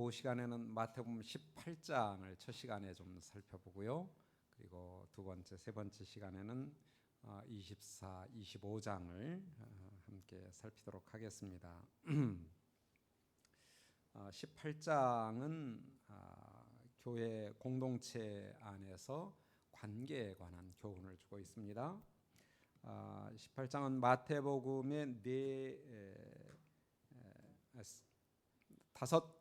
오후 시간에는 마태복음 18장을 첫 시간에 좀 살펴보고요. 그리고 두 번째, 세 번째 시간에는 24, 25장을 함께 살피도록 하겠습니다. 18장은 교회 공동체 안에서 관계에 관한 교훈을 주고 있습니다. 18장은 마태복음의 다섯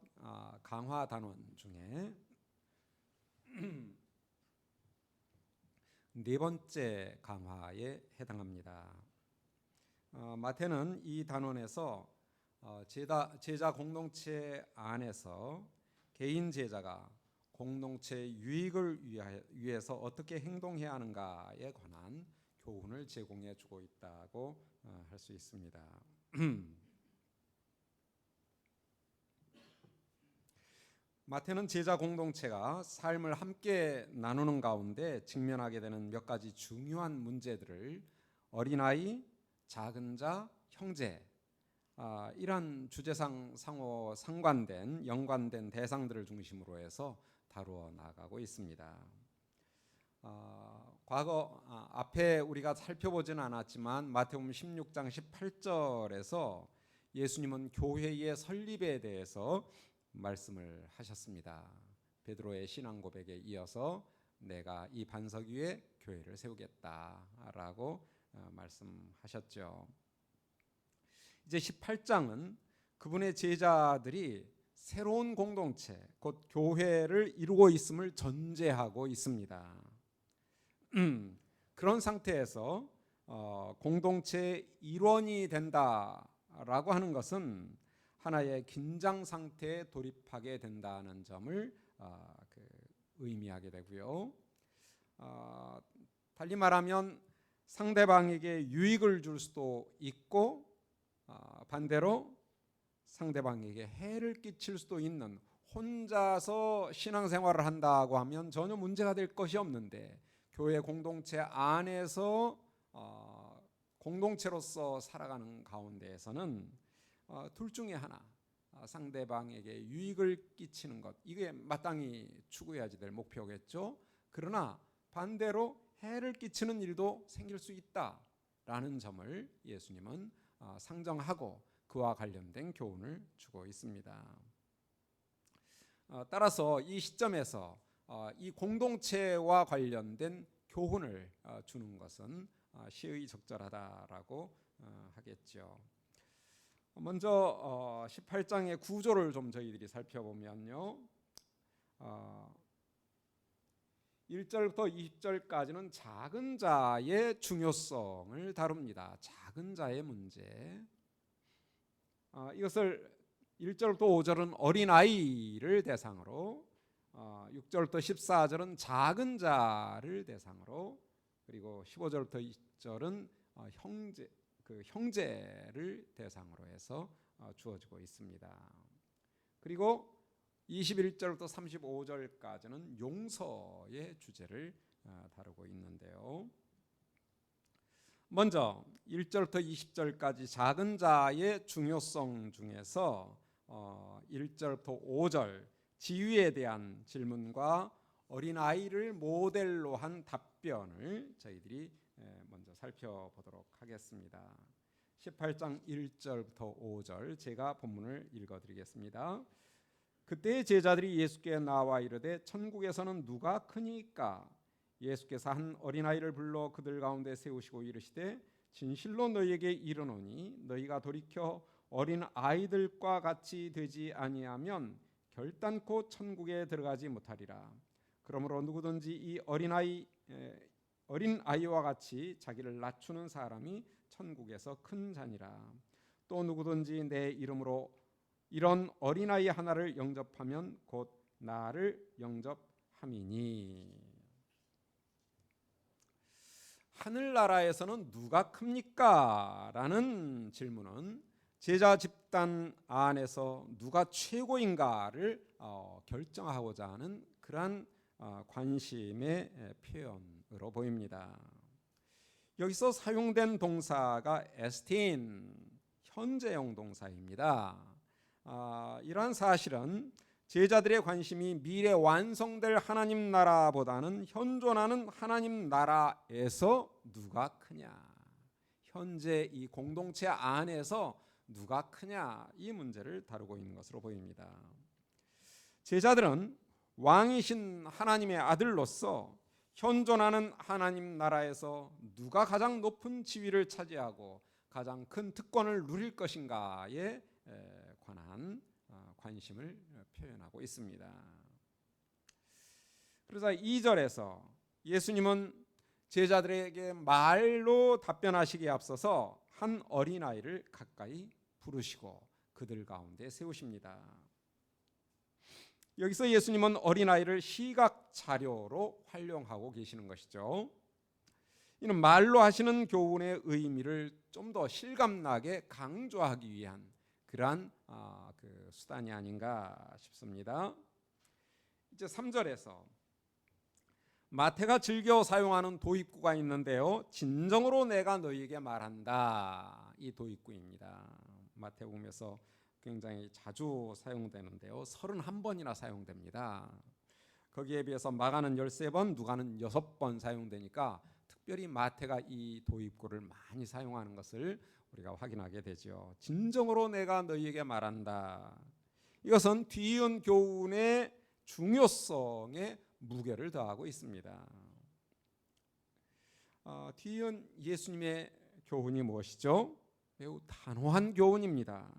강화 단원 중에 네 번째 강화에 해당합니다. 마태는 이 단원에서 제자 공동체 안에서 개인 제자가 공동체 유익을 위해서 어떻게 행동해야 하는가에 관한 교훈을 제공해 주고 있다고 할 수 있습니다. 마태는 제자 공동체가 삶을 함께 나누는 가운데 직면하게 되는 몇 가지 중요한 문제들을 어린아이, 작은 자, 형제 이러한 주제상 상호 상관된 연관된 대상들을 중심으로 해서 다루어 나가고 있습니다. 과거 앞에 우리가 살펴보지는 않았지만 마태복음 16장 18절에서 예수님은 교회의 설립에 대해서 말씀을 하셨습니다. 베드로의 신앙 고백에 이어서 내가 이 반석 위에 교회를 세우겠다라고 말씀하셨죠. 이제 18장은 그분의 제자들이 새로운 공동체, 곧 교회를 이루고 있음을 전제하고 있습니다. 그런 상태에서 공동체의 일원이 된다라고 하는 것은 하나의 긴장 상태에 돌입하게 된다는 점을 의미하게 되고요. 달리 말하면 상대방에게 유익을 줄 수도 있고 반대로 상대방에게 해를 끼칠 수도 있는, 혼자서 신앙생활을 한다고 하면 전혀 문제가 될 것이 없는데 교회 공동체 안에서 공동체로서 살아가는 가운데에서는 둘 중에 하나, 상대방에게 유익을 끼치는 것, 이게 마땅히 추구해야지 될 목표겠죠. 그러나 반대로 해를 끼치는 일도 생길 수 있다라는 점을 예수님은 상정하고 그와 관련된 교훈을 주고 있습니다. 따라서 이 시점에서 이 공동체와 관련된 교훈을 주는 것은 시의적절하다라고 하겠죠. 먼저 18장의 구조를 좀 저희들이 살펴보면요, 1절부터 20절까지는 작은 자의 중요성을 다룹니다. 작은 자의 문제. 이것을 1절부터 5절은 어린아이를 대상으로, 6절부터 14절은 작은 자를 대상으로, 그리고 15절부터 20절은 형제를 대상으로 해서 주어지고 있습니다. 그리고 21절부터 35절까지는 용서의 주제를 다루고 있는데요. 먼저 1절부터 20절까지 작은 자의 중요성 중에서 1절부터 5절 지위에 대한 질문과 어린아이를 모델로 한 답변을 저희들이 먼저 살펴보도록 하겠습니다. 18장 1절부터 5절 제가 본문을 읽어드리겠습니다. 그때 제자들이 예수께 나와 이르되 천국에서는 누가 크니까? 예수께서 한 어린아이를 불러 그들 가운데 세우시고 이르시되 진실로 너희에게 이르노니 너희가 돌이켜 어린 아이들과 같이 되지 아니하면 결단코 천국에 들어가지 못하리라. 그러므로 누구든지 이 어린 아이와 같이 자기를 낮추는 사람이 천국에서 큰 자니라. 또 누구든지 내 이름으로 이런 어린아이 하나를 영접하면 곧 나를 영접함이니. 하늘나라에서는 누가 큽니까? 라는 질문은 제자 집단 안에서 누가 최고인가를 결정하고자 하는 그러한 관심의 표현으로 보입니다. 여기서 사용된 동사가 에스틴, 현재형 동사입니다. 이러한 사실은 제자들의 관심이 미래 완성될 하나님 나라보다는 현존하는 하나님 나라에서 누가 크냐, 현재 이 공동체 안에서 누가 크냐, 이 문제를 다루고 있는 것으로 보입니다. 제자들은 왕이신 하나님의 아들로서 현존하는 하나님 나라에서 누가 가장 높은 지위를 차지하고 가장 큰 특권을 누릴 것인가에 관한 관심을 표현하고 있습니다. 그래서 2절에서 예수님은 제자들에게 말로 답변하시기에 앞서서 한 어린아이를 가까이 부르시고 그들 가운데 세우십니다. 여기서 예수님은 어린아이를 시각 자료로 활용하고 계시는 것이죠. 이는 말로 하시는 교훈의 의미를 좀 더 실감나게 강조하기 위한 그러한 그 수단이 아닌가 싶습니다. 이제 3절에서 마태가 즐겨 사용하는 도입구가 있는데요, 진정으로 내가 너희에게 말한다, 이 도입구입니다. 마태복음에서 굉장히 자주 사용되는데요, 31번이나 사용됩니다. 거기에 비해서 마가는 13번, 누가는 6번 사용되니까 특별히 마태가 이 도입구를 많이 사용하는 것을 우리가 확인하게 되죠. 진정으로 내가 너희에게 말한다. 이것은 뒤이은 교훈의 중요성에 무게를 더하고 있습니다. 뒤이은 예수님의 교훈이 무엇이죠? 매우 단호한 교훈입니다.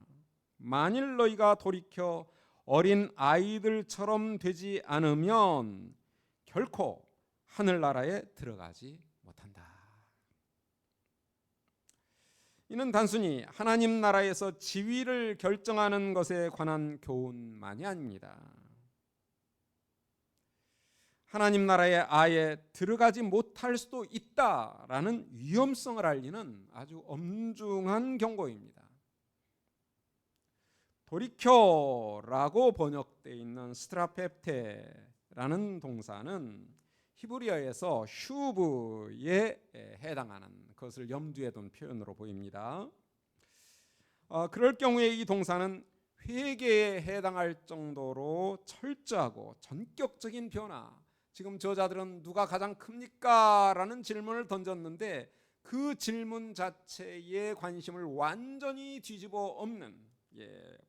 만일 너희가 돌이켜 어린 아이들처럼 되지 않으면 결코 하늘나라에 들어가지 못한다. 이는 단순히 하나님 나라에서 지위를 결정하는 것에 관한 교훈만이 아닙니다. 하나님 나라에 아예 들어가지 못할 수도 있다라는 위험성을 알리는 아주 엄중한 경고입니다. 돌이켜라고 번역되어 있는 스트라페프테라는 동사는 히브리어에서 슈브에 해당하는 것을 염두에 둔 표현으로 보입니다. 그럴 경우에 이 동사는 회개에 해당할 정도로 철저하고 전격적인 변화, 지금 저자들은 누가 가장 큽니까? 라는 질문을 던졌는데 그 질문 자체의 관심을 완전히 뒤집어 엎는,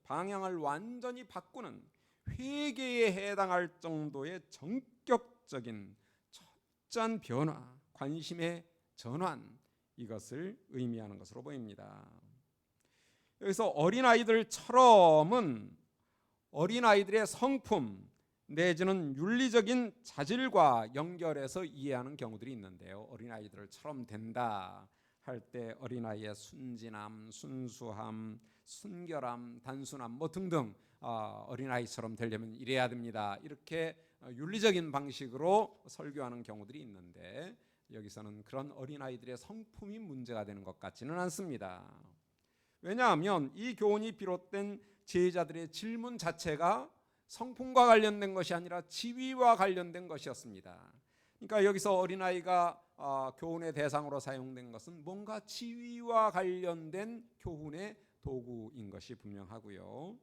방향을 완전히 바꾸는 회개에 해당할 정도의 전격적인 철저한 변화, 관심의 전환, 이것을 의미하는 것으로 보입니다. 여기서 어린아이들처럼은 어린아이들의 성품 내지는 윤리적인 자질과 연결해서 이해하는 경우들이 있는데요, 어린아이들처럼 된다 할 때 어린아이의 순진함, 순수함, 순결함, 단순함 등등 어린아이처럼 되려면 이래야 됩니다, 이렇게 윤리적인 방식으로 설교하는 경우들이 있는데 여기서는 그런 어린아이들의 성품이 문제가 되는 것 같지는 않습니다. 왜냐하면 이 교훈이 비롯된 제자들의 질문 자체가 성품과 관련된 것이 아니라 지위와 관련된 것이었습니다. 그러니까 여기서 어린아이가 교훈의 대상으로 사용된 것은 뭔가 지위와 관련된 교훈의 도구인 것이 분명하고요.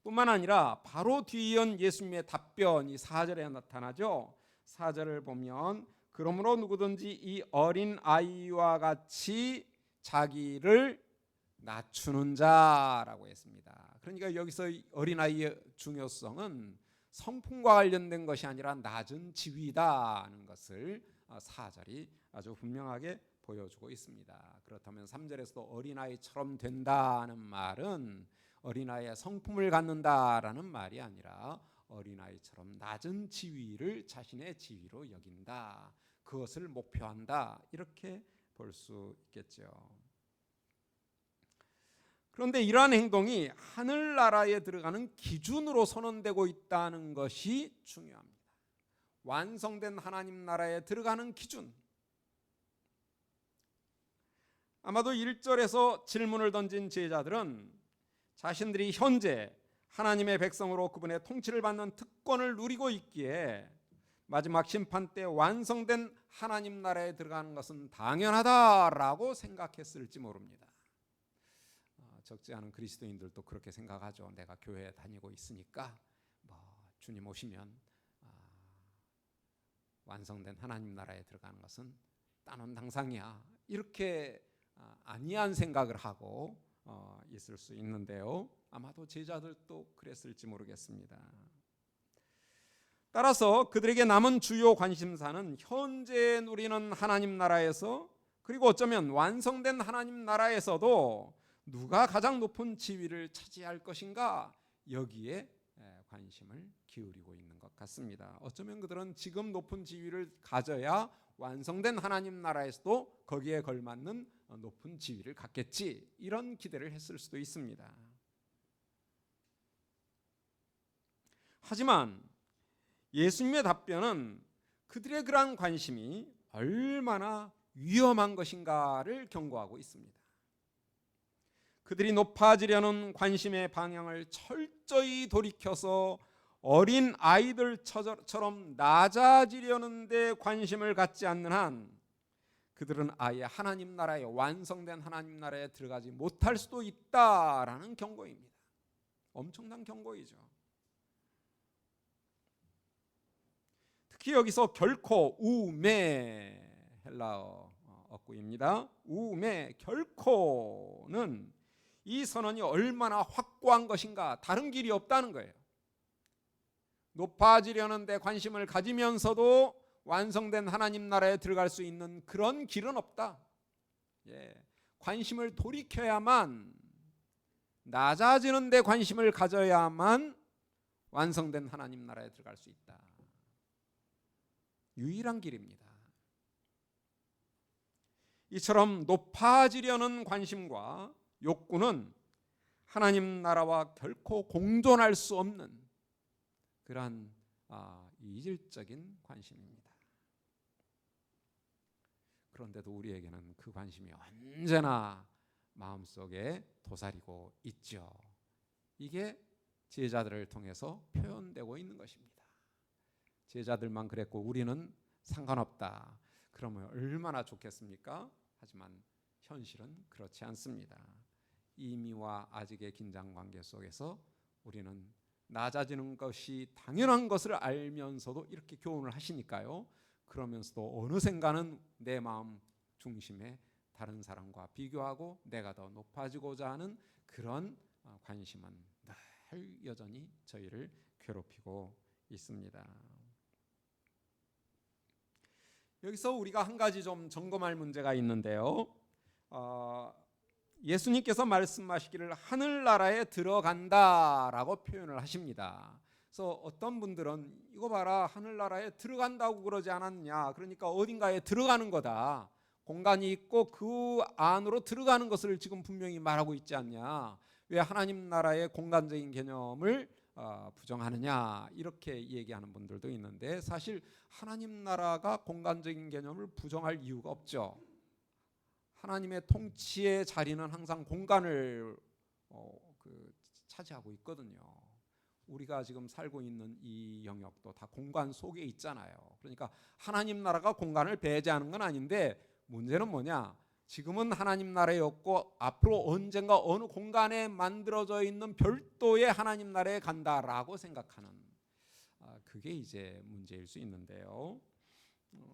뿐만 아니라 바로 뒤이은 예수님의 답변이 4절에 나타나죠. 4절을 보면 그러므로 누구든지 이 어린 아이와 같이 자기를 낮추는 자라고 했습니다. 그러니까 여기서 어린아이의 중요성은 성품과 관련된 것이 아니라 낮은 지위다는 것을 4절이 아주 분명하게 보여주고 있습니다. 그렇다면 3절에서도 어린아이처럼 된다는 말은 어린아이의 성품을 갖는다라는 말이 아니라 어린아이처럼 낮은 지위를 자신의 지위로 여긴다, 그것을 목표한다, 이렇게 볼 수 있겠죠. 그런데 이러한 행동이 하늘나라에 들어가는 기준으로 선언되고 있다는 것이 중요합니다. 완성된 하나님 나라에 들어가는 기준. 아마도 1절에서 질문을 던진 제자들은 자신들이 현재 하나님의 백성으로 그분의 통치를 받는 특권을 누리고 있기에 마지막 심판 때 완성된 하나님 나라에 들어가는 것은 당연하다라고 생각했을지 모릅니다. 적지 않은 그리스도인들도 그렇게 생각하죠. 내가 교회에 다니고 있으니까 주님 오시면 완성된 하나님 나라에 들어가는 것은 따놓은 당상이야. 이렇게 아니한 생각을 하고 있을 수 있는데요. 아마도 제자들도 그랬을지 모르겠습니다. 따라서 그들에게 남은 주요 관심사는 현재 누리는 하나님 나라에서, 그리고 어쩌면 완성된 하나님 나라에서도 누가 가장 높은 지위를 차지할 것인가, 여기에 관심을 기울이고 있는 것 같습니다. 어쩌면 그들은 지금 높은 지위를 가져야 완성된 하나님 나라에서도 거기에 걸맞는 높은 지위를 갖겠지, 이런 기대를 했을 수도 있습니다. 하지만 예수님의 답변은 그들의 그러한 관심이 얼마나 위험한 것인가를 경고하고 있습니다. 그들이 높아지려는 관심의 방향을 철저히 돌이켜서 어린 아이들처럼 낮아지려는 데 관심을 갖지 않는 한 그들은 아예 하나님 나라에, 완성된 하나님 나라에 들어가지 못할 수도 있다라는 경고입니다. 엄청난 경고이죠. 특히 여기서 결코, 우메, 헬라어 어구입니다. 우메, 결코는 이 선언이 얼마나 확고한 것인가, 다른 길이 없다는 거예요. 높아지려는 데 관심을 가지면서도 완성된 하나님 나라에 들어갈 수 있는 그런 길은 없다. 관심을 돌이켜야만, 낮아지는 데 관심을 가져야만 완성된 하나님 나라에 들어갈 수 있다. 유일한 길입니다. 이처럼 높아지려는 관심과 욕구는 하나님 나라와 결코 공존할 수 없는 그러한 이질적인 관심입니다. 그런데도 우리에게는 그 관심이 언제나 마음속에 도사리고 있죠. 이게 제자들을 통해서 표현되고 있는 것입니다. 제자들만 그랬고 우리는 상관없다. 그러면 얼마나 좋겠습니까? 하지만 현실은 그렇지 않습니다. 이미와 아직의 긴장 관계 속에서 우리는 낮아지는 것이 당연한 것을 알면서도 이렇게 교훈을 하시니까요. 그러면서도 어느샌가는 내 마음 중심에 다른 사람과 비교하고 내가 더 높아지고자 하는 그런 관심은 늘 여전히 저희를 괴롭히고 있습니다. 여기서 우리가 한 가지 좀 점검할 문제가 있는데요. 예수님께서 말씀하시기를 하늘나라에 들어간다라고 표현을 하십니다. 그래서 어떤 분들은 이거 봐라, 하늘나라에 들어간다고 그러지 않았냐, 그러니까 어딘가에 들어가는 거다, 공간이 있고 그 안으로 들어가는 것을 지금 분명히 말하고 있지 않냐, 왜 하나님 나라의 공간적인 개념을 부정하느냐, 이렇게 얘기하는 분들도 있는데, 사실 하나님 나라가 공간적인 개념을 부정할 이유가 없죠. 하나님의 통치의 자리는 항상 공간을 차지하고 있거든요. 우리가 지금 살고 있는 이 영역도 다 공간 속에 있잖아요. 그러니까 하나님 나라가 공간을 배제하는 건 아닌데, 문제는 뭐냐, 지금은 하나님 나라였고 앞으로 언젠가 어느 공간에 만들어져 있는 별도의 하나님 나라에 간다라고 생각하는, 그게 이제 문제일 수 있는데요.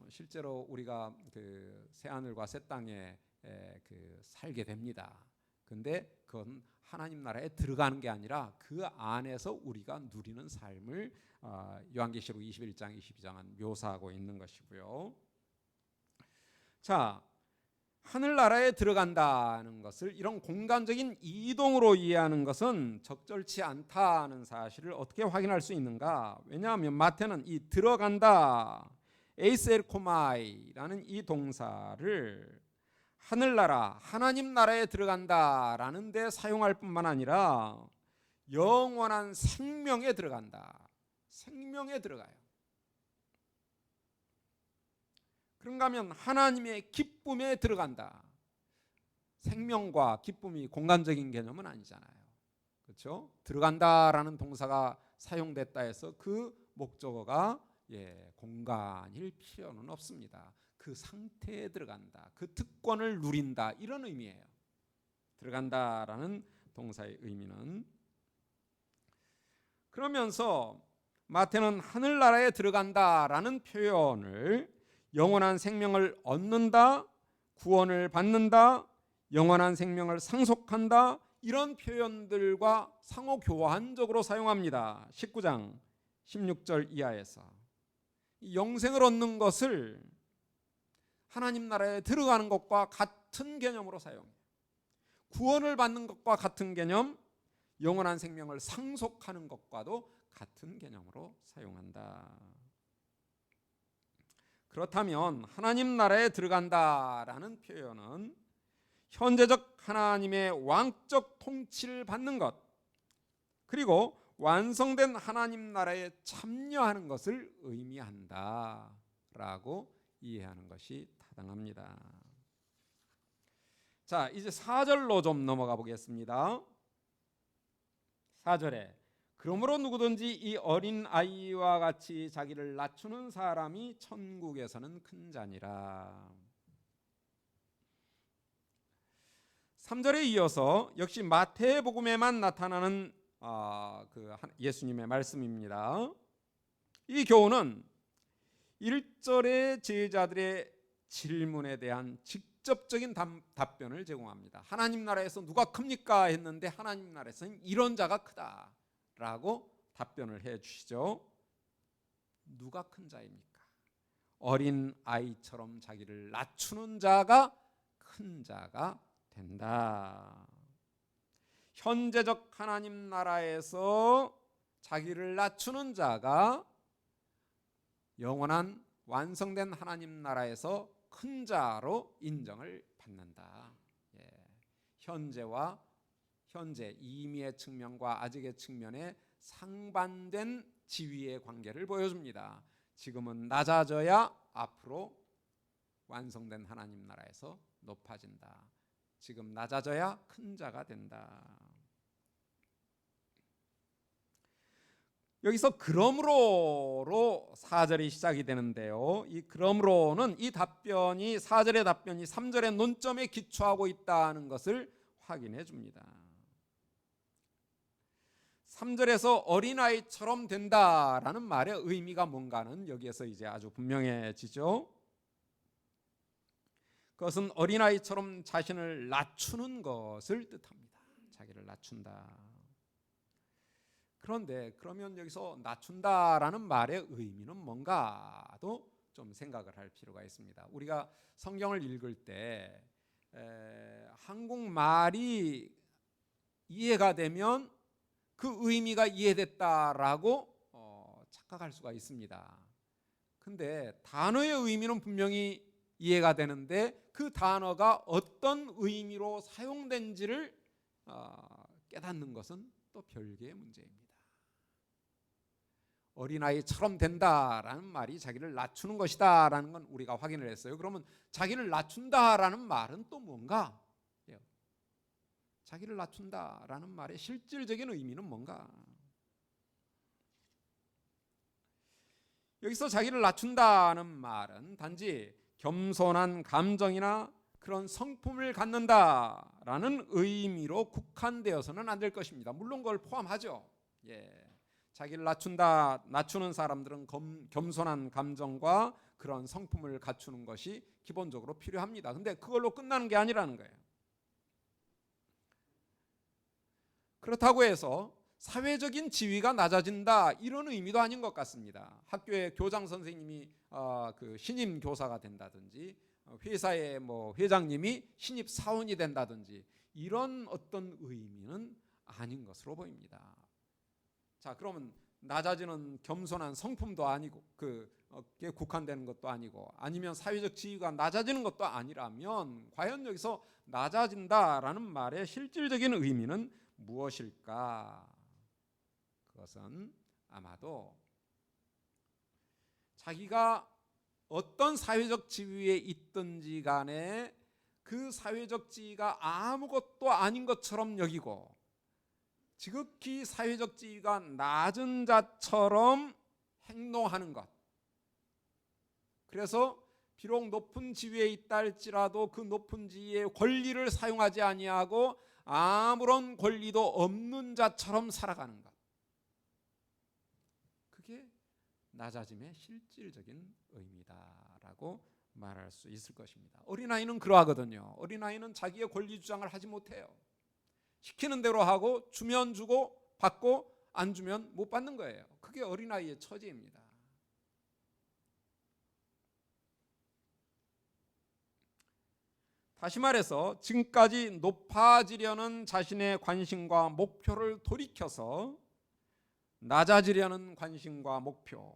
실제로 우리가 그 새하늘과 새 땅에 살게 됩니다. 근데 그건 하나님 나라에 들어가는 게 아니라 그 안에서 우리가 누리는 삶을 요한계시록 21장 22장은 묘사하고 있는 것이고요. 자, 하늘나라에 들어간다는 것을 이런 공간적인 이동으로 이해하는 것은 적절치 않다는 사실을 어떻게 확인할 수 있는가? 왜냐하면 마태는 이 들어간다, 에이셀코마이라는 이 동사를 하늘나라, 하나님 나라에 들어간다라는 데 사용할 뿐만 아니라 영원한 생명에 들어간다, 생명에 들어가요. 그런가 하면 하나님의 기쁨에 들어간다. 생명과 기쁨이 공간적인 개념은 아니잖아요. 그렇죠? 들어간다라는 동사가 사용됐다 해서 그 목적어가 공간일 필요는 없습니다. 그 상태에 들어간다, 그 특권을 누린다, 이런 의미예요. 들어간다라는 동사의 의미는. 그러면서 마태는 하늘나라에 들어간다라는 표현을 영원한 생명을 얻는다, 구원을 받는다, 영원한 생명을 상속한다, 이런 표현들과 상호 교환적으로 사용합니다. 19장 16절 이하에서 영생을 얻는 것을 하나님 나라에 들어가는 것과 같은 개념으로 사용해요. 구원을 받는 것과 같은 개념, 영원한 생명을 상속하는 것과도 같은 개념으로 사용한다. 그렇다면 하나님 나라에 들어간다라는 표현은 현재적 하나님의 왕적 통치를 받는 것, 그리고 완성된 하나님 나라에 참여하는 것을 의미한다라고 이해하는 것이 타당합니다. 자, 이제 4절로 좀 넘어가 보겠습니다. 4절에 그러므로 누구든지 이 어린 아이와 같이 자기를 낮추는 사람이 천국에서는 큰 자니라. 3절에 이어서 역시 마태복음에만 나타나는 예수님의 말씀입니다. 이 교훈은 1절의 제자들의 질문에 대한 직접적인 답변을 제공합니다. 하나님 나라에서 누가 큽니까? 했는데 하나님 나라에서는 이런 자가 크다라고 답변을 해 주시죠. 누가 큰 자입니까? 어린 아이처럼 자기를 낮추는 자가 큰 자가 된다. 현재적 하나님 나라에서 자기를 낮추는 자가 영원한 완성된 하나님 나라에서 큰 자로 인정을 받는다. 현재 이미의 측면과 아직의 측면에 상반된 지위의 관계를 보여줍니다. 지금은 낮아져야 앞으로 완성된 하나님 나라에서 높아진다. 지금 낮아져야 큰 자가 된다. 여기서 그러므로로 4절이 시작이 되는데요. 이 그러므로는 이 답변이 4절의 답변이 3절의 논점에 기초하고 있다는 것을 확인해 줍니다. 3절에서 어린아이처럼 된다라는 말의 의미가 뭔가는 여기에서 이제 아주 분명해지죠. 그것은 어린아이처럼 자신을 낮추는 것을 뜻합니다. 자기를 낮춘다. 그런데 그러면 여기서 낮춘다라는 말의 의미는 뭔가도 좀 생각을 할 필요가 있습니다. 우리가 성경을 읽을 때 한국말이 이해가 되면 그 의미가 이해됐다라고 착각할 수가 있습니다. 근데 단어의 의미는 분명히 이해가 되는데 그 단어가 어떤 의미로 사용된지를 깨닫는 것은 또 별개의 문제입니다. 어린아이처럼 된다라는 말이 자기를 낮추는 것이다라는 건 우리가 확인을 했어요. 그러면 자기를 낮춘다라는 말은 또 뭔가? 자기를 낮춘다라는 말의 실질적인 의미는 뭔가? 여기서 자기를 낮춘다는 말은 단지 겸손한 감정이나 그런 성품을 갖는다라는 의미로 국한되어서는 안 될 것입니다. 물론 그걸 포함하죠. 자기를 낮추는 사람들은 겸손한 감정과 그런 성품을 갖추는 것이 기본적으로 필요합니다. 근데 그걸로 끝나는 게 아니라는 거예요. 그렇다고 해서 사회적인 지위가 낮아진다 이런 의미도 아닌 것 같습니다. 학교의 교장 선생님이 신임 교사가 된다든지 회사의 회장님이 신입 사원이 된다든지 이런 어떤 의미는 아닌 것으로 보입니다. 자, 그러면 낮아지는 겸손한 성품도 아니고 그게 국한되는 것도 아니고 아니면 사회적 지위가 낮아지는 것도 아니라면 과연 여기서 낮아진다라는 말의 실질적인 의미는 무엇일까? 그것은 아마도 자기가 어떤 사회적 지위에 있든지 간에 그 사회적 지위가 아무것도 아닌 것처럼 여기고 지극히 사회적 지위가 낮은 자처럼 행동하는 것. 그래서 비록 높은 지위에 있다 할지라도 그 높은 지위의 권리를 사용하지 아니하고 아무런 권리도 없는 자처럼 살아가는 것, 그게 낮아짐의 실질적인 의미다라고 말할 수 있을 것입니다. 어린아이는 그러하거든요. 어린아이는 자기의 권리 주장을 하지 못해요. 시키는 대로 하고, 주면 주고 받고 안 주면 못 받는 거예요. 그게 어린아이의 처지입니다. 다시 말해서 지금까지 높아지려는 자신의 관심과 목표를 돌이켜서 낮아지려는 관심과 목표,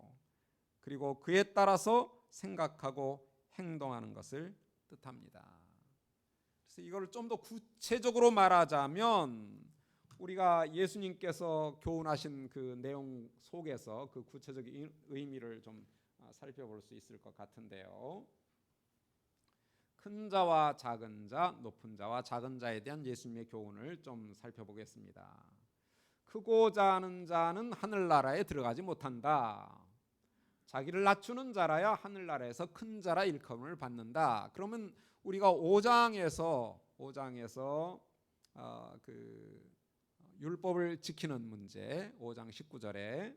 그리고 그에 따라서 생각하고 행동하는 것을 뜻합니다. 그래서 이걸 좀 더 구체적으로 말하자면, 우리가 예수님께서 교훈하신 그 내용 속에서 그 구체적인 의미를 좀 살펴볼 수 있을 것 같은데요. 큰 자와 작은 자, 높은 자와 작은 자에 대한 예수님의 교훈을 좀 살펴보겠습니다. 크고자 하는 자는 하늘나라에 들어가지 못한다. 자기를 낮추는 자라야 하늘나라에서 큰 자라 일컬음을 받는다. 그러면 우리가 5장에서 그 율법을 지키는 문제, 5장 19절에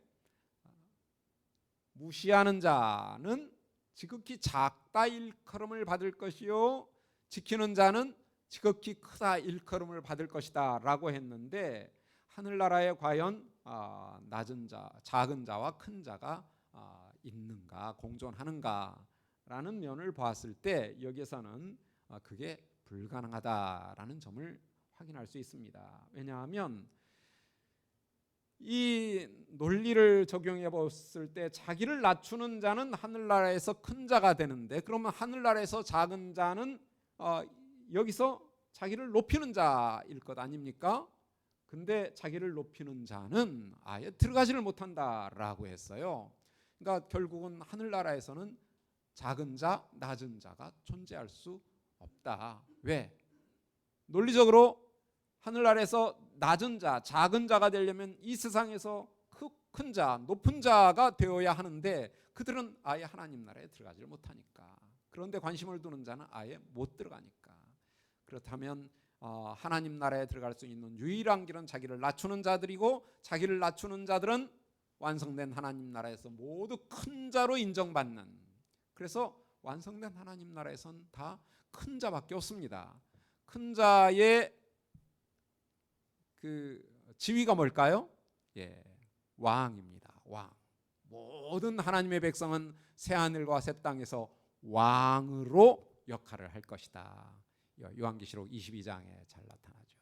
무시하는 자는 지극히 작다 일컬음을 받을 것이요 지키는 자는 지극히 크다 일컬음을 받을 것이다 라고 했는데, 하늘나라에 과연 낮은 자, 작은 자와 큰 자가 있는가, 공존하는가 라는 면을 보았을 때 여기서는 그게 불가능하다라는 점을 확인할 수 있습니다. 왜냐하면 이 논리를 적용해 봤을 때 자기를 낮추는 자는 하늘나라에서 큰 자가 되는데, 그러면 하늘나라에서 작은 자는 여기서 자기를 높이는 자일 것 아닙니까? 근데 자기를 높이는 자는 아예 들어가지를 못한다라고 했어요. 그러니까 결국은 하늘나라에서는 작은 자, 낮은 자가 존재할 수 없다. 왜? 논리적으로 하늘나라에서 낮은 자, 작은 자가 되려면 이 세상에서 큰 자, 높은 자가 되어야 하는데 그들은 아예 하나님 나라에 들어가지를 못하니까. 그런데 관심을 두는 자는 아예 못 들어가니까. 그렇다면 하나님 나라에 들어갈 수 있는 유일한 길은 자기를 낮추는 자들이고, 자기를 낮추는 자들은 완성된 하나님 나라에서 모두 큰 자로 인정받는, 그래서 완성된 하나님 나라에선 다 큰 자밖에 없습니다. 큰 자의 그 지위가 뭘까요? 예, 왕입니다. 왕. 모든 하나님의 백성은 새 하늘과 새 땅에서 왕으로 역할을 할 것이다. 요한계시록 22장에 잘 나타나죠.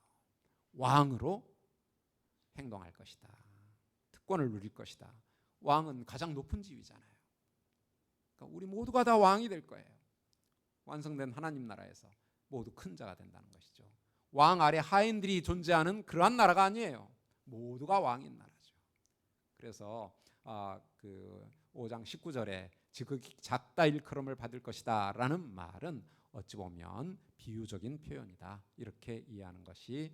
왕으로 행동할 것이다. 특권을 누릴 것이다. 왕은 가장 높은 지위잖아요. 그러니까 우리 모두가 다 왕이 될 거예요. 완성된 하나님 나라에서 모두 큰 자가 된다는 것이죠. 왕 아래 하인들이 존재하는 그러한 나라가 아니에요. 모두가 왕인 나라죠. 그래서 그 5장 19절에 지극히 작다 일컬음을 받을 것이다 라는 말은 어찌 보면 비유적인 표현이다, 이렇게 이해하는 것이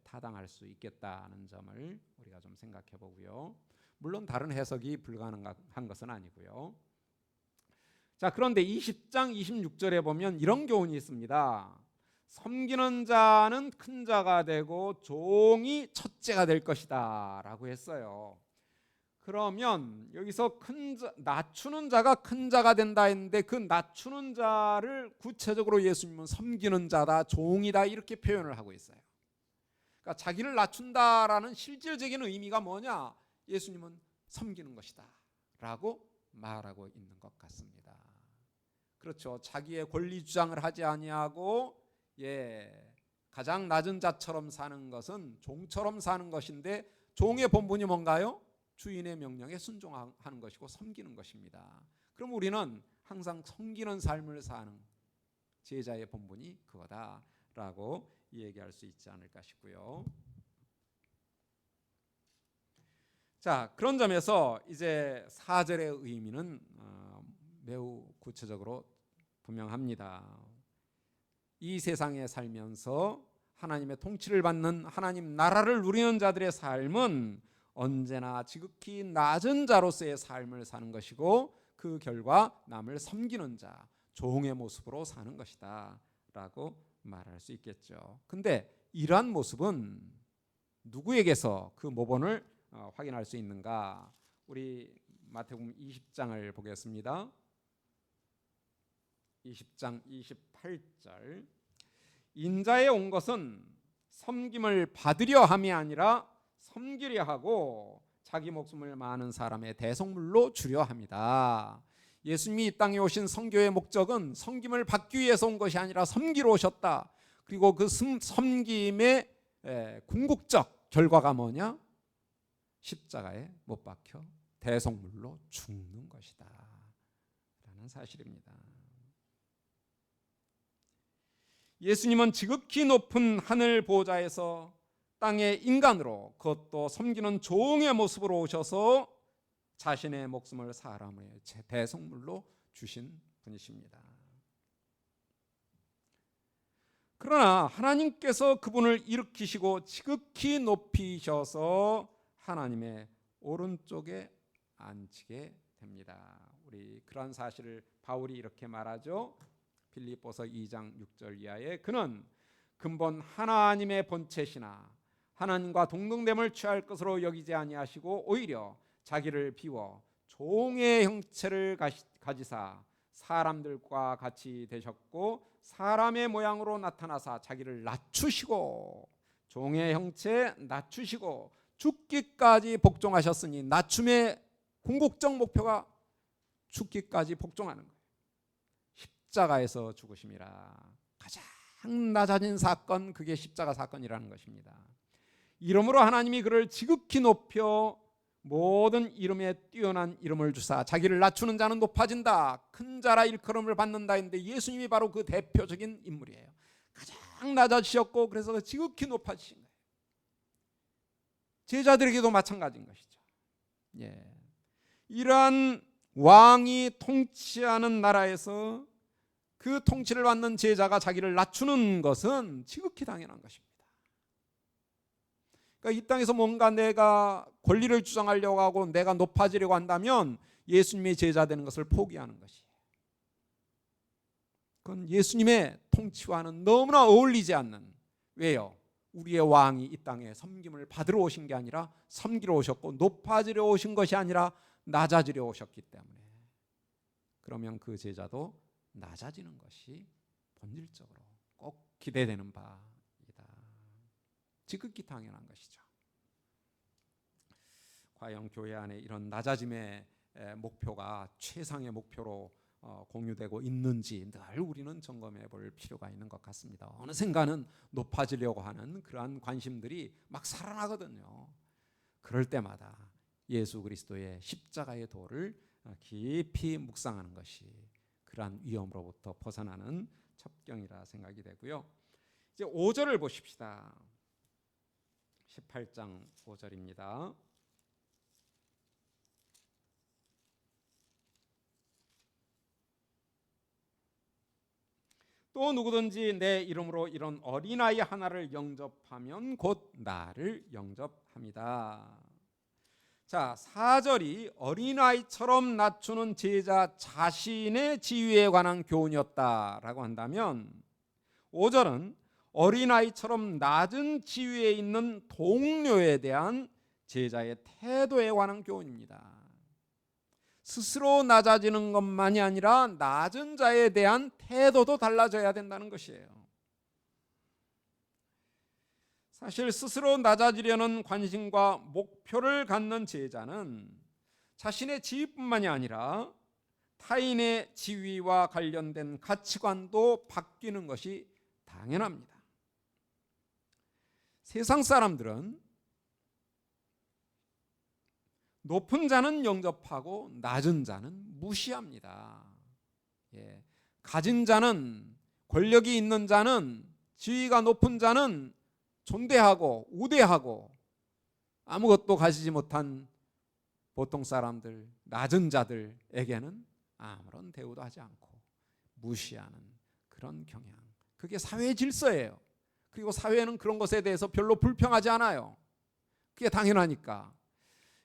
타당할 수 있겠다는 점을 우리가 좀 생각해 보고요. 물론 다른 해석이 불가능한 것은 아니고요. 자, 그런데 20장 26절에 보면 이런 교훈이 있습니다. 섬기는 자는 큰 자가 되고 종이 첫째가 될 것이다 라고 했어요. 그러면 여기서 낮추는 자가 큰 자가 된다 했는데, 그 낮추는 자를 구체적으로 예수님은 섬기는 자다, 종이다, 이렇게 표현을 하고 있어요. 그러니까 자기를 낮춘다라는 실질적인 의미가 뭐냐? 예수님은 섬기는 것이다 라고 말하고 있는 것 같습니다. 그렇죠. 자기의 권리 주장을 하지 아니하고 가장 낮은 자처럼 사는 것은 종처럼 사는 것인데, 종의 본분이 뭔가요? 주인의 명령에 순종하는 것이고 섬기는 것입니다. 그럼 우리는 항상 섬기는 삶을 사는 제자의 본분이 그거다라고 얘기할 수 있지 않을까 싶고요. 자, 그런 점에서 이제 4절의 의미는 매우 구체적으로 분명합니다. 이 세상에 살면서 하나님의 통치를 받는 하나님 나라를 누리는 자들의 삶은 언제나 지극히 낮은 자로서의 삶을 사는 것이고, 그 결과 남을 섬기는 자, 종의 모습으로 사는 것이다 라고 말할 수 있겠죠. 근데 이러한 모습은 누구에게서 그 모본을 확인할 수 있는가? 우리 마태복음 20장을 보겠습니다. 20장 28절. 인자에 온 것은 섬김을 받으려 함이 아니라 섬기려 하고 자기 목숨을 많은 사람의 대속물로 주려 합니다. 예수님이 이 땅에 오신 선교의 목적은 섬김을 받기 위해서 온 것이 아니라 섬기러 오셨다. 그리고 그 섬김의 궁극적 결과가 뭐냐? 십자가에 못 박혀 대속물로 죽는 것이다 라는 사실입니다. 예수님은 지극히 높은 하늘 보좌에서 땅의 인간으로, 그것도 섬기는 종의 모습으로 오셔서 자신의 목숨을 사람의 대속물로 주신 분이십니다. 그러나 하나님께서 그분을 일으키시고 지극히 높이셔서 하나님의 오른쪽에 앉히게 됩니다. 우리 그런 사실을 바울이 이렇게 말하죠. 빌립보서 2장 6절 이하에 그는 근본 하나님의 본체시나 하나님과 동등됨을 취할 것으로 여기지 아니하시고 오히려 자기를 비워 종의 형체를 가지사 사람들과 같이 되셨고 사람의 모양으로 나타나사 자기를 낮추시고 종의 형체 낮추시고 죽기까지 복종하셨으니 낮춤의 궁극적 목표가 죽기까지 복종하는 거예요. 십자가에서 죽으심이라. 가장 낮아진 사건, 그게 십자가 사건이라는 것입니다. 이름으로 하나님이 그를 지극히 높여 모든 이름에 뛰어난 이름을 주사 자기를 낮추는 자는 높아진다, 큰 자라 일컬음을 받는다 했는데 예수님이 바로 그 대표적인 인물이에요. 가장 낮아지셨고 그래서 지극히 높아지신 거예요. 제자들에게도 마찬가지인 것이죠. 이러한 왕이 통치하는 나라에서 그 통치를 받는 제자가 자기를 낮추는 것은 지극히 당연한 것입니다. 그러니까 이 땅에서 뭔가 내가 권리를 주장하려고 하고 내가 높아지려고 한다면 예수님의 제자 되는 것을 포기하는 것이에요. 그건 예수님의 통치와는 너무나 어울리지 않는. 왜요? 우리의 왕이 이 땅에 섬김을 받으러 오신 게 아니라 섬기러 오셨고 높아지려 오신 것이 아니라 낮아지려 오셨기 때문에, 그러면 그 제자도 낮아지는 것이 본질적으로 꼭 기대되는 바이다. 지극히 당연한 것이죠. 과연 교회 안에 이런 낮아짐의 목표가 최상의 목표로 공유되고 있는지 늘 우리는 점검해 볼 필요가 있는 것 같습니다. 어느샌가는 높아지려고 하는 그러한 관심들이 막 살아나거든요. 그럴 때마다 예수 그리스도의 십자가의 도를 깊이 묵상하는 것이 그러한 위험으로부터 벗어나는 첩경이라 생각이 되고요. 이제 5절을 보십시다. 18장 5절입니다. 또 누구든지 내 이름으로 이런 어린아이 하나를 영접하면 곧 나를 영접합니다. 자, 4절이 어린아이처럼 낮추는 제자 자신의 지위에 관한 교훈이었다라고 한다면 5절은 어린아이처럼 낮은 지위에 있는 동료에 대한 제자의 태도에 관한 교훈입니다. 스스로 낮아지는 것만이 아니라 낮은 자에 대한 태도도 달라져야 된다는 것이에요. 사실 스스로 낮아지려는 관심과 목표를 갖는 제자는 자신의 지위뿐만이 아니라 타인의 지위와 관련된 가치관도 바뀌는 것이 당연합니다. 세상 사람들은 높은 자는 영접하고 낮은 자는 무시합니다. 가진 자는, 권력이 있는 자는, 지위가 높은 자는 존대하고 우대하고 아무것도 가지지 못한 보통 사람들, 낮은 자들에게는 아무런 대우도 하지 않고 무시하는 그런 경향, 그게 사회의 질서예요. 그리고 사회는 그런 것에 대해서 별로 불평하지 않아요. 그게 당연하니까.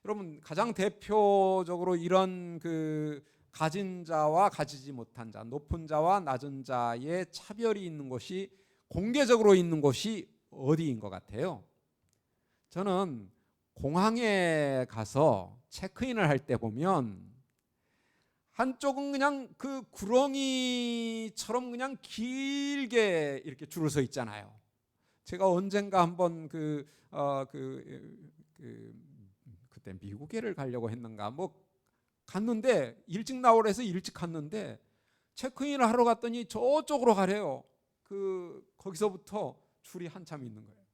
여러분, 가장 대표적으로 이런 그 가진 자와 가지지 못한 자, 높은 자와 낮은 자의 차별이 있는 것이, 공개적으로 있는 것이 어디인 것 같아요? 저는 공항에 가서 체크인을 할 때 보면 한쪽은 그냥 그 구렁이처럼 그냥 길게 이렇게 줄을 서 있잖아요. 제가 언젠가 한번 그때 미국에를 가려고 했는가 뭐 갔는데 일찍 나오라 해서 일찍 갔는데 체크인을 하러 갔더니 저쪽으로 가래요. 거기서부터 줄이 한참 있는 거예요.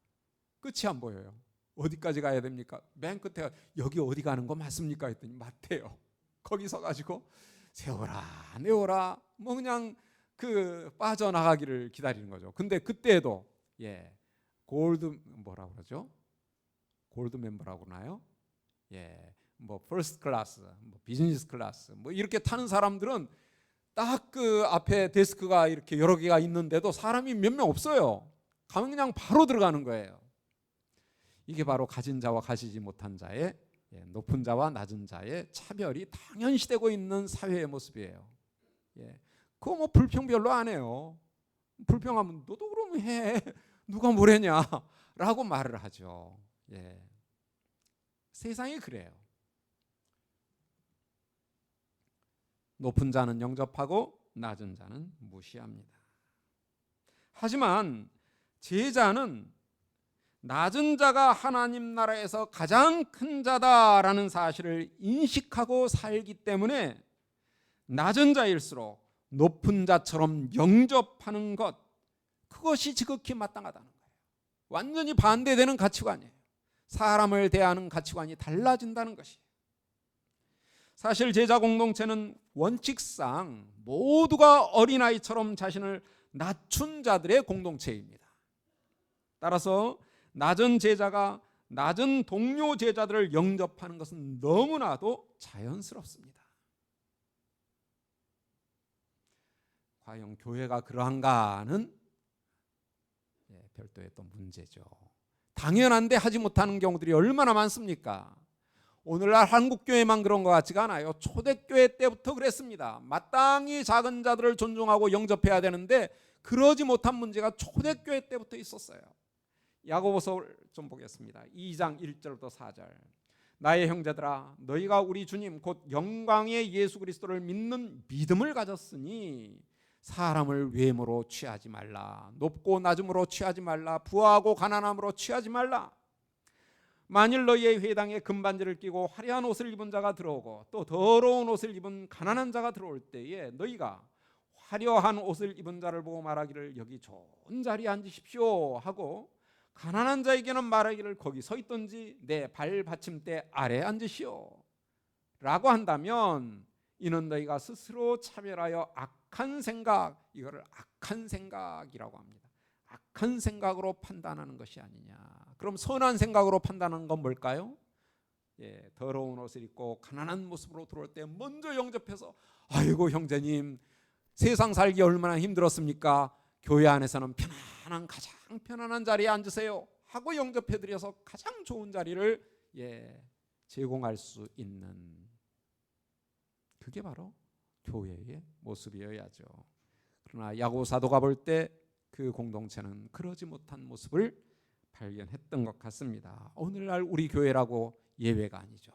끝이 안 보여요. 어디까지 가야 됩니까? 맨 끝에 여기 어디 가는 거 맞습니까? 했더니 맞대요. 거기 서가지고 세워라 내워라 뭐 그냥 빠져나가기를 기다리는 거죠. 근데 그때도 골드 뭐라고 그러죠? 골드 멤버라고 그러나요? 뭐 퍼스트 클래스, 뭐 비즈니스 클래스 뭐 이렇게 타는 사람들은 딱 그 앞에 데스크가 이렇게 여러 개가 있는데도 사람이 몇 명 없어요. 가면 그냥 바로 들어가는 거예요. 이게 바로 가진 자와 가지지 못한 자의 높은 자와 낮은 자의 차별이 당연시되고 있는 사회의 모습이에요. 그거 뭐 불평 별로 안 해요. 불평하면 너도 그러면 해. 누가 뭐래냐라고 말을 하죠. 세상이 그래요. 높은 자는 영접하고 낮은 자는 무시합니다. 하지만 제자는 낮은 자가 하나님 나라에서 가장 큰 자다라는 사실을 인식하고 살기 때문에 낮은 자일수록 높은 자처럼 영접하는 것, 그것이 지극히 마땅하다는 거예요. 완전히 반대되는 가치관이에요. 사람을 대하는 가치관이 달라진다는 것이에요. 사실 제자 공동체는 원칙상 모두가 어린아이처럼 자신을 낮춘 자들의 공동체입니다. 따라서 낮은 제자가 낮은 동료 제자들을 영접하는 것은 너무나도 자연스럽습니다. 과연 교회가 그러한가는 별도의 또 문제죠. 당연한데 하지 못하는 경우들이 얼마나 많습니까? 오늘날 한국교회만 그런 것 같지가 않아요. 초대교회 때부터 그랬습니다. 마땅히 작은 자들을 존중하고 영접해야 되는데 그러지 못한 문제가 초대교회 때부터 있었어요. 야고보서를 좀 보겠습니다. 2장 1절부터 4절. 나의 형제들아 너희가 우리 주님 곧 영광의 예수 그리스도를 믿는 믿음을 가졌으니 사람을 외모로 취하지 말라. 높고 낮음으로 취하지 말라. 부하고 가난함으로 취하지 말라. 만일 너희의 회당에 금반지를 끼고 화려한 옷을 입은 자가 들어오고 또 더러운 옷을 입은 가난한 자가 들어올 때에 너희가 화려한 옷을 입은 자를 보고 말하기를 여기 좋은 자리에 앉으십시오 하고 가난한 자에게는 말하기를 거기 서 있든지 내 발 받침대 아래 앉으시오 라고 한다면 이는 너희가 스스로 차별하여 악한 생각, 이거를 악한 생각이라고 합니다. 악한 생각으로 판단하는 것이 아니냐. 그럼 선한 생각으로 판단하는 건 뭘까요? 더러운 옷을 입고 가난한 모습으로 들어올 때 먼저 영접해서 아이고 형제님 세상 살기 얼마나 힘들었습니까? 교회 안에서는 가장 편안한 자리에 앉으세요 하고 영접해드려서 가장 좋은 자리를 제공할 수 있는, 그게 바로 교회의 모습이어야죠. 그러나 야고보 사도가 볼 때 그 공동체는 그러지 못한 모습을 발견했던 것 같습니다. 오늘날 우리 교회라고 예외가 아니죠.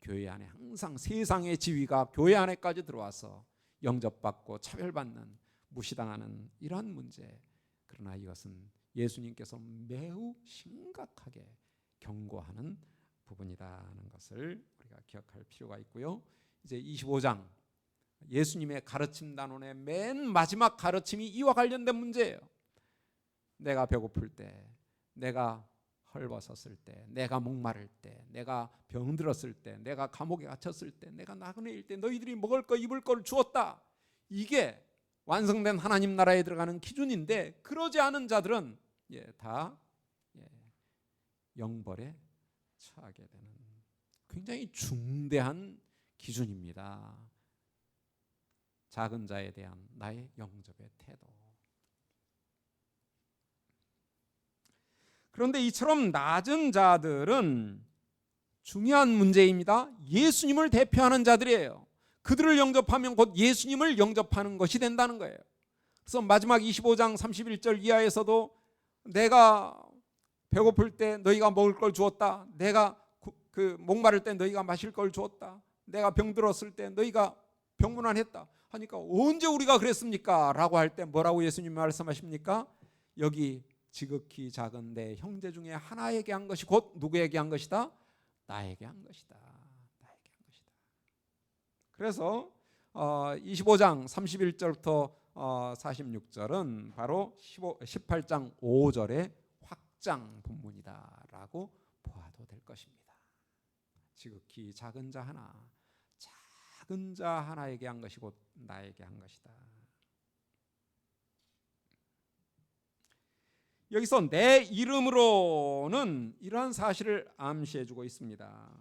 교회 안에 항상 세상의 지위가 교회 안에까지 들어와서 영접받고 차별받는, 무시당하는 이러한 문제. 그러나 이것은 예수님께서 매우 심각하게 경고하는 부분이라는 것을 우리가 기억할 필요가 있고요. 이제 25장 예수님의 가르침 단원의 맨 마지막 가르침이 이와 관련된 문제예요. 내가 배고플 때, 내가 헐벗었을 때, 내가 목마를 때, 내가 병들었을 때, 내가 감옥에 갇혔을 때, 내가 나그네일 때 너희들이 먹을 거 입을 거를 주었다. 이게 완성된 하나님 나라에 들어가는 기준인데 그러지 않은 자들은 다 영벌에 처하게 되는 굉장히 중대한 기준입니다. 작은 자에 대한 나의 영접의 태도. 그런데 이처럼 낮은 자들은 중요한 문제입니다. 예수님을 대표하는 자들이에요. 그들을 영접하면 곧 예수님을 영접하는 것이 된다는 거예요. 그래서 마지막 25장 31절 이하에서도 내가 배고플 때 너희가 먹을 걸 주었다. 내가 목마를 때 너희가 마실 걸 주었다. 내가 병들었을 때 너희가 병문안했다 하니까 언제 우리가 그랬습니까? 라고 할 때 뭐라고 예수님 말씀하십니까? 여기 지극히 작은 내 형제 중에 하나에게 한 것이 곧 누구에게 한 것이다? 나에게 한 것이다. 나에게 한 것이다. 그래서 25장 31절부터 46절은 바로 18장 5절의 확장 본문이다라고 보아도 될 것입니다. 지극히 작은 자 하나에게 한 것이 곧 나에게 한 것이다. 여기서 내 이름으로는 이러한 사실을 암시해주고 있습니다.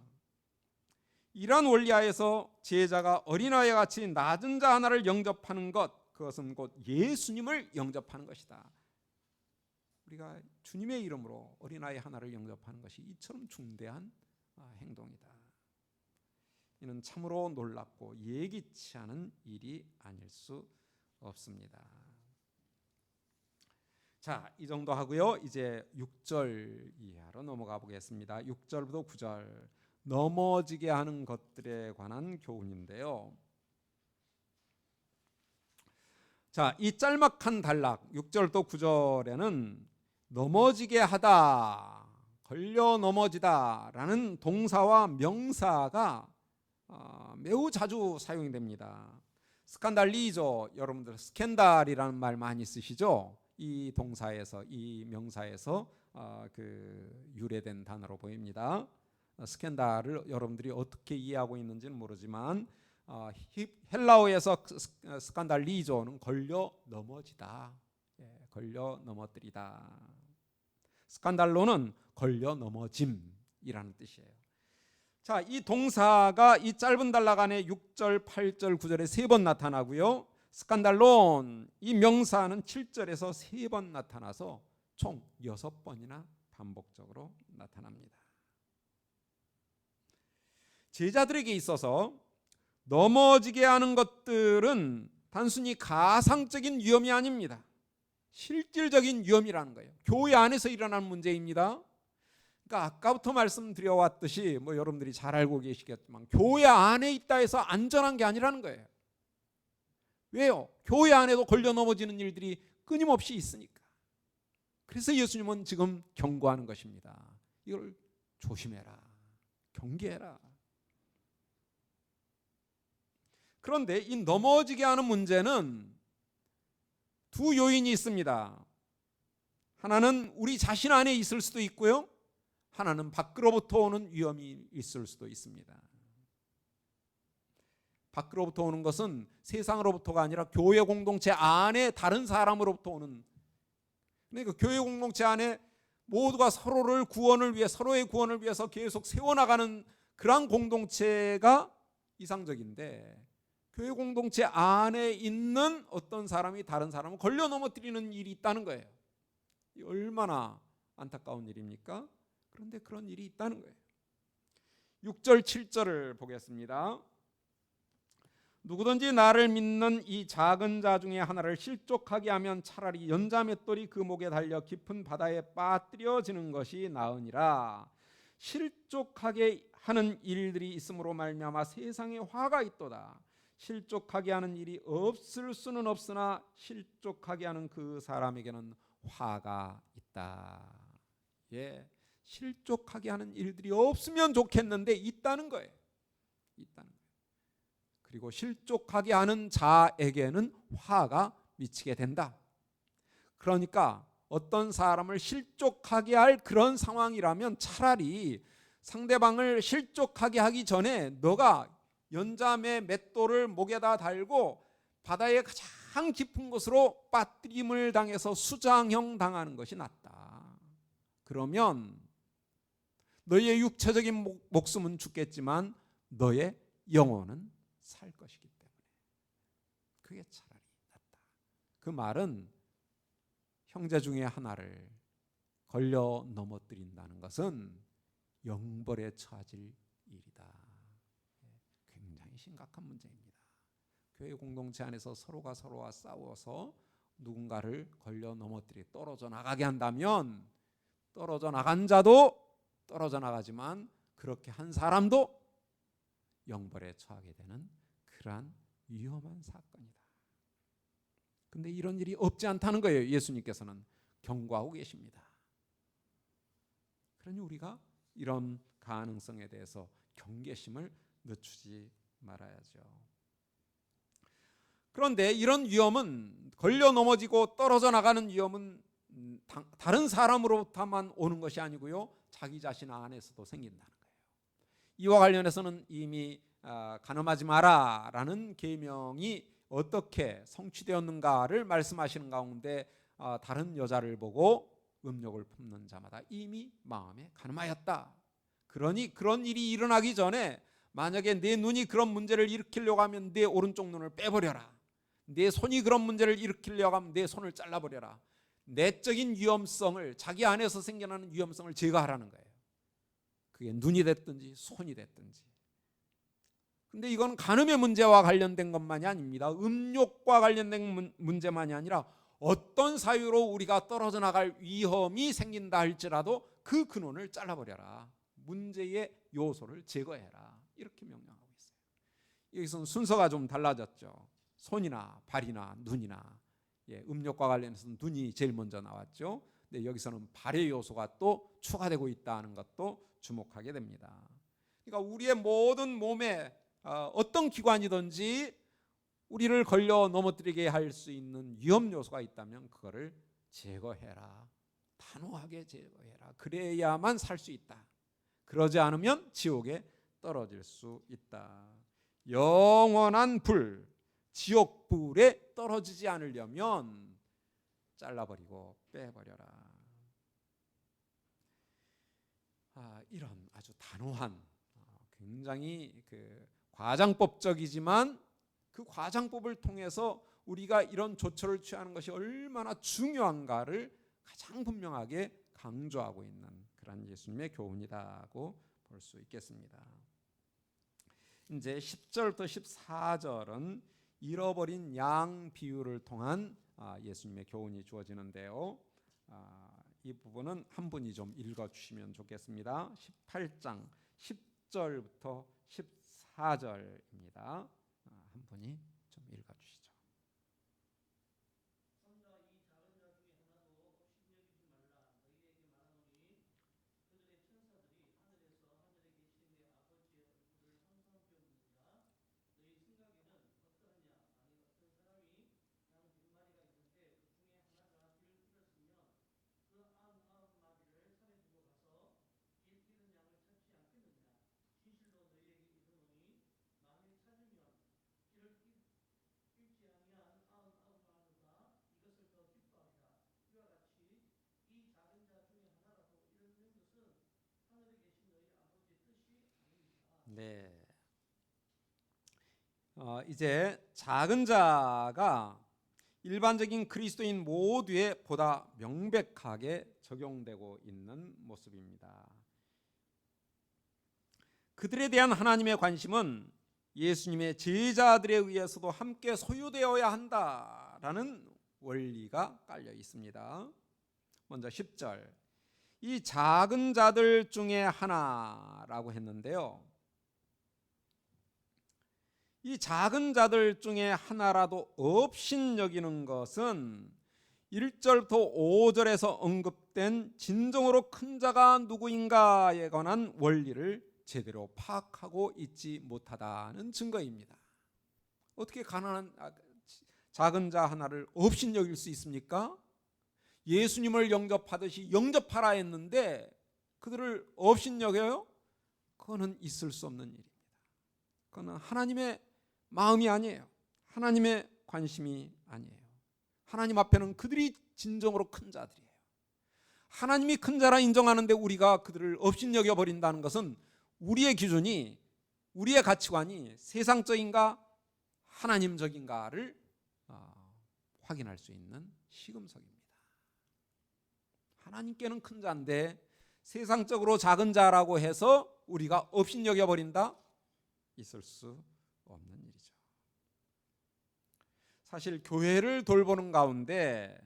이러한 원리하에서 제자가 어린아이와 같이 낮은 자 하나를 영접하는 것, 그것은 곧 예수님을 영접하는 것이다. 우리가 주님의 이름으로 어린아이 하나를 영접하는 것이 이처럼 중대한 행동이다. 이는 참으로 놀랍고 예기치 않은 일이 아닐 수 없습니다. 자, 이 정도 하고요. 이제 6절 이하로 넘어가 보겠습니다. 6절부터 9절 넘어지게 하는 것들에 관한 교훈인데요. 자, 이 짤막한 단락 6절부터 9절에는 넘어지게 하다, 걸려 넘어지다라는 동사와 명사가 매우 자주 사용이 됩니다. 스칸달리조, 여러분들 스캔달이라는 말 많이 쓰시죠? 이 동사에서, 이 명사에서 유래된 단어로 보입니다. 스캔달을 여러분들이 어떻게 이해하고 있는지는 모르지만 헬라어에서 스칸달리조는 걸려 넘어지다, 걸려 넘어뜨리다. 스칸달로는 걸려 넘어짐이라는 뜻이에요. 자, 이 동사가 이 짧은 단락 안에 6절, 8절, 9절에 3번 나타나고요. 스칸달론, 이 명사는 7절에서 3번 나타나서 총 6번이나 반복적으로 나타납니다. 제자들에게 있어서 넘어지게 하는 것들은 단순히 가상적인 위험이 아닙니다. 실질적인 위험이라는 거예요. 교회 안에서 일어나는 문제입니다. 그러니까 아까부터 말씀드려왔듯이 여러분들이 잘 알고 계시겠지만 교회 안에 있다 해서 안전한 게 아니라는 거예요. 왜요? 교회 안에도 걸려 넘어지는 일들이 끊임없이 있으니까. 그래서 예수님은 지금 경고하는 것입니다. 이걸 조심해라, 경계해라. 그런데 이 넘어지게 하는 문제는 두 요인이 있습니다. 하나는 우리 자신 안에 있을 수도 있고요, 하나는 밖으로부터 오는 위험이 있을 수도 있습니다. 밖으로부터 오는 것은 세상으로부터가 아니라 교회 공동체 안에 다른 사람으로부터 오는, 그러니까 교회 공동체 안에 모두가 서로의 구원을 위해서 계속 세워나가는 그러한 공동체가 이상적인데, 교회 공동체 안에 있는 어떤 사람이 다른 사람을 걸려 넘어뜨리는 일이 있다는 거예요. 얼마나 안타까운 일입니까? 그런데 그런 일이 있다는 거예요. 6절 7절을 보겠습니다. 누구든지 나를 믿는 이 작은 자 중에 하나를 실족하게 하면 차라리 연자맷돌이 그 목에 달려 깊은 바다에 빠뜨려지는 것이 나으니라. 실족하게 하는 일들이 있음으로 말미암아 세상에 화가 있도다. 실족하게 하는 일이 없을 수는 없으나 실족하게 하는 그 사람에게는 화가 있다. 실족하게 하는 일들이 없으면 좋겠는데 있다는 거예요. 있다는 거예요. 그리고 실족하게 하는 자에게는 화가 미치게 된다. 그러니까 어떤 사람을 실족하게 할 그런 상황이라면 차라리 상대방을 실족하게 하기 전에 너가 연자매 맷돌을 목에다 달고 바다의 가장 깊은 곳으로 빠뜨림을 당해서 수장형 당하는 것이 낫다. 그러면 너의 육체적인 목숨은 죽겠지만 너의 영혼은 살 것이기 때문에 그게 차라리 낫다. 그 말은 형제 중에 하나를 걸려 넘어뜨린다는 것은 영벌에 처해질 일이다. 굉장히 심각한 문제입니다. 교회 공동체 안에서 서로가 서로와 싸워서 누군가를 걸려 넘어뜨리 떨어져 나가게 한다면 떨어져 나간 자도 떨어져 나가지만 그렇게 한 사람도 영벌에 처하게 되는 그러한 위험한 사건이다. 근데 이런 일이 없지 않다는 거예요. 예수님께서는 경고하고 계십니다. 그러니 우리가 이런 가능성에 대해서 경계심을 늦추지 말아야죠. 그런데 이런 위험은, 걸려 넘어지고 떨어져 나가는 위험은 다른 사람으로부터만 오는 것이 아니고요, 자기 자신 안에서도 생긴다는 거예요. 이와 관련해서는 이미 간음하지 마라라는 계명이 어떻게 성취되었는가를 말씀하시는 가운데 다른 여자를 보고 음욕을 품는 자마다 이미 마음에 간음하였다. 그러니 그런 일이 일어나기 전에 만약에 내 눈이 그런 문제를 일으키려고 하면 내 오른쪽 눈을 빼버려라. 내 손이 그런 문제를 일으키려고 하면 내 손을 잘라버려라. 내적인 위험성을, 자기 안에서 생겨나는 위험성을 제거하라는 거예요. 그게 눈이 됐든지 손이 됐든지. 근데 이건 간음의 문제와 관련된 것만이 아닙니다. 음욕과 관련된 문제만이 아니라 어떤 사유로 우리가 떨어져 나갈 위험이 생긴다 할지라도 그 근원을 잘라버려라. 문제의 요소를 제거해라. 이렇게 명령하고 있어요. 여기서는 순서가 좀 달라졌죠. 손이나 발이나 눈이나, 음욕과 관련해서는 눈이 제일 먼저 나왔죠. 근데 여기서는 발의 요소가 또 추가되고 있다는 것도 주목하게 됩니다. 그러니까 우리의 모든 몸에 어떤 기관이든지 우리를 걸려 넘어뜨리게 할 수 있는 위험 요소가 있다면 그거를 제거해라. 단호하게 제거해라. 그래야만 살 수 있다. 그러지 않으면 지옥에 떨어질 수 있다. 영원한 불, 지옥불에 떨어지지 않으려면 잘라버리고 빼버려라. 이런 아주 단호한, 굉장히 과장법적이지만 그 과장법을 통해서 우리가 이런 조처를 취하는 것이 얼마나 중요한가를 가장 분명하게 강조하고 있는 그런 예수님의 교훈이라고 볼 수 있겠습니다. 이제 10절부터 14절은 잃어버린 양 비유를 통한 예수님의 교훈이 주어지는데요. 이 부분은 한 분이 좀 읽어주시면 좋겠습니다. 18장 10절부터 14절입니다. 한 분이 좀 읽어주시죠. 네. 이제 작은 자가 일반적인 그리스도인 모두에 보다 명백하게 적용되고 있는 모습입니다. 그들에 대한 하나님의 관심은 예수님의 제자들에 의해서도 함께 소유되어야 한다라는 원리가 깔려 있습니다. 먼저 10절, 이 작은 자들 중에 하나라고 했는데요. 이 작은 자들 중에 하나라도 업신여기는 것은 1절부터 5절에서 언급된 진정으로 큰 자가 누구인가에 관한 원리를 제대로 파악하고 있지 못하다는 증거입니다. 어떻게 가난한 작은 자 하나를 업신여길 수 있습니까? 예수님을 영접하듯이 영접하라 했는데 그들을 업신여겨요? 그거는 있을 수 없는 일입니다. 그거는 하나님의 마음이 아니에요. 하나님의 관심이 아니에요. 하나님 앞에는 그들이 진정으로 큰 자들이에요. 하나님이 큰 자라 인정하는데 우리가 그들을 업신여겨 버린다는 것은 우리의 기준이, 우리의 가치관이 세상적인가 하나님적인가를 확인할 수 있는 시금석입니다. 하나님께는 큰 자인데 세상적으로 작은 자라고 해서 우리가 업신여겨 버린다? 있을 수 없는 일이죠. 사실 교회를 돌보는 가운데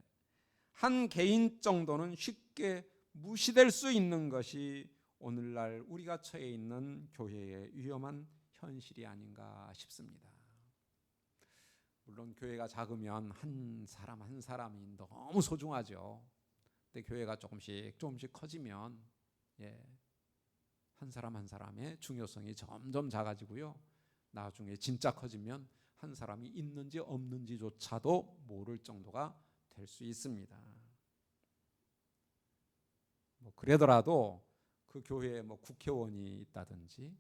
한 개인 정도는 쉽게 무시될 수 있는 것이 오늘날 우리가 처해 있는 교회의 위험한 현실이 아닌가 싶습니다. 물론 교회가 작으면 한 사람 한 사람이 너무 소중하죠. 근데 교회가 조금씩 커지면 한 사람 한 사람의 중요성이 점점 작아지고요. 나중에 진짜 커지면 한 사람이 있는지 없는지조차도 모를 정도가 될 수 있습니다. 그러더라도 그 교회에 국회의원이 있다든지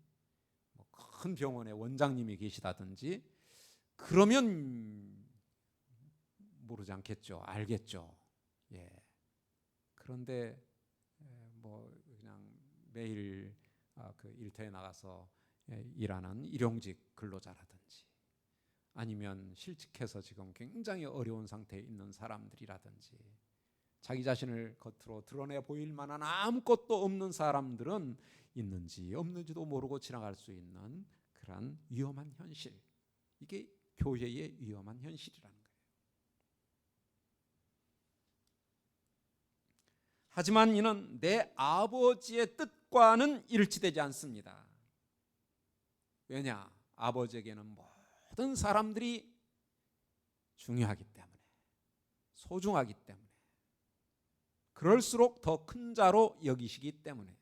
큰 병원에 원장님이 계시다든지 그러면 모르지 않겠죠. 알겠죠. 그런데 그냥 매일 그 일터에 나가서 일하는 일용직 근로자라든지 아니면 실직해서 지금 굉장히 어려운 상태에 있는 사람들이라든지 자기 자신을 겉으로 드러내 보일 만한 아무것도 없는 사람들은 있는지 없는지도 모르고 지나갈 수 있는 그런 위험한 현실, 이게 교회의 위험한 현실이라는 거예요. 하지만 이는 내 아버지의 뜻과는 일치되지 않습니다. 왜냐? 아버지에게는 모든 사람들이 중요하기 때문에, 소중하기 때문에, 그럴수록 더 큰 자로 여기시기 때문에.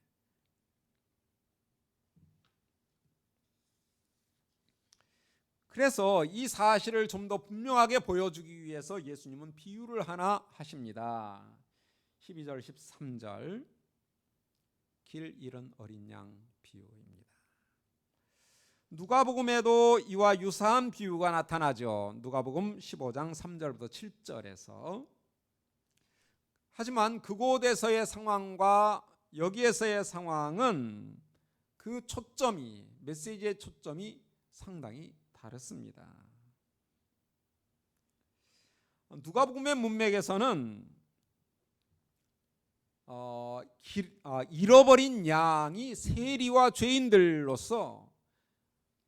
그래서 이 사실을 좀 더 분명하게 보여주기 위해서 예수님은 비유를 하나 하십니다. 12절 13절 길 잃은 어린 양 비유입니다. 누가복음에도 이와 유사한 비유가 나타나죠. 누가복음 15장 3절부터 7절에서. 하지만 그곳에서의 상황과 여기에서의 상황은 그 초점이, 메시지의 초점이 상당히 다릅니다. 누가복음의 문맥에서는 잃어버린 양이 세리와 죄인들로서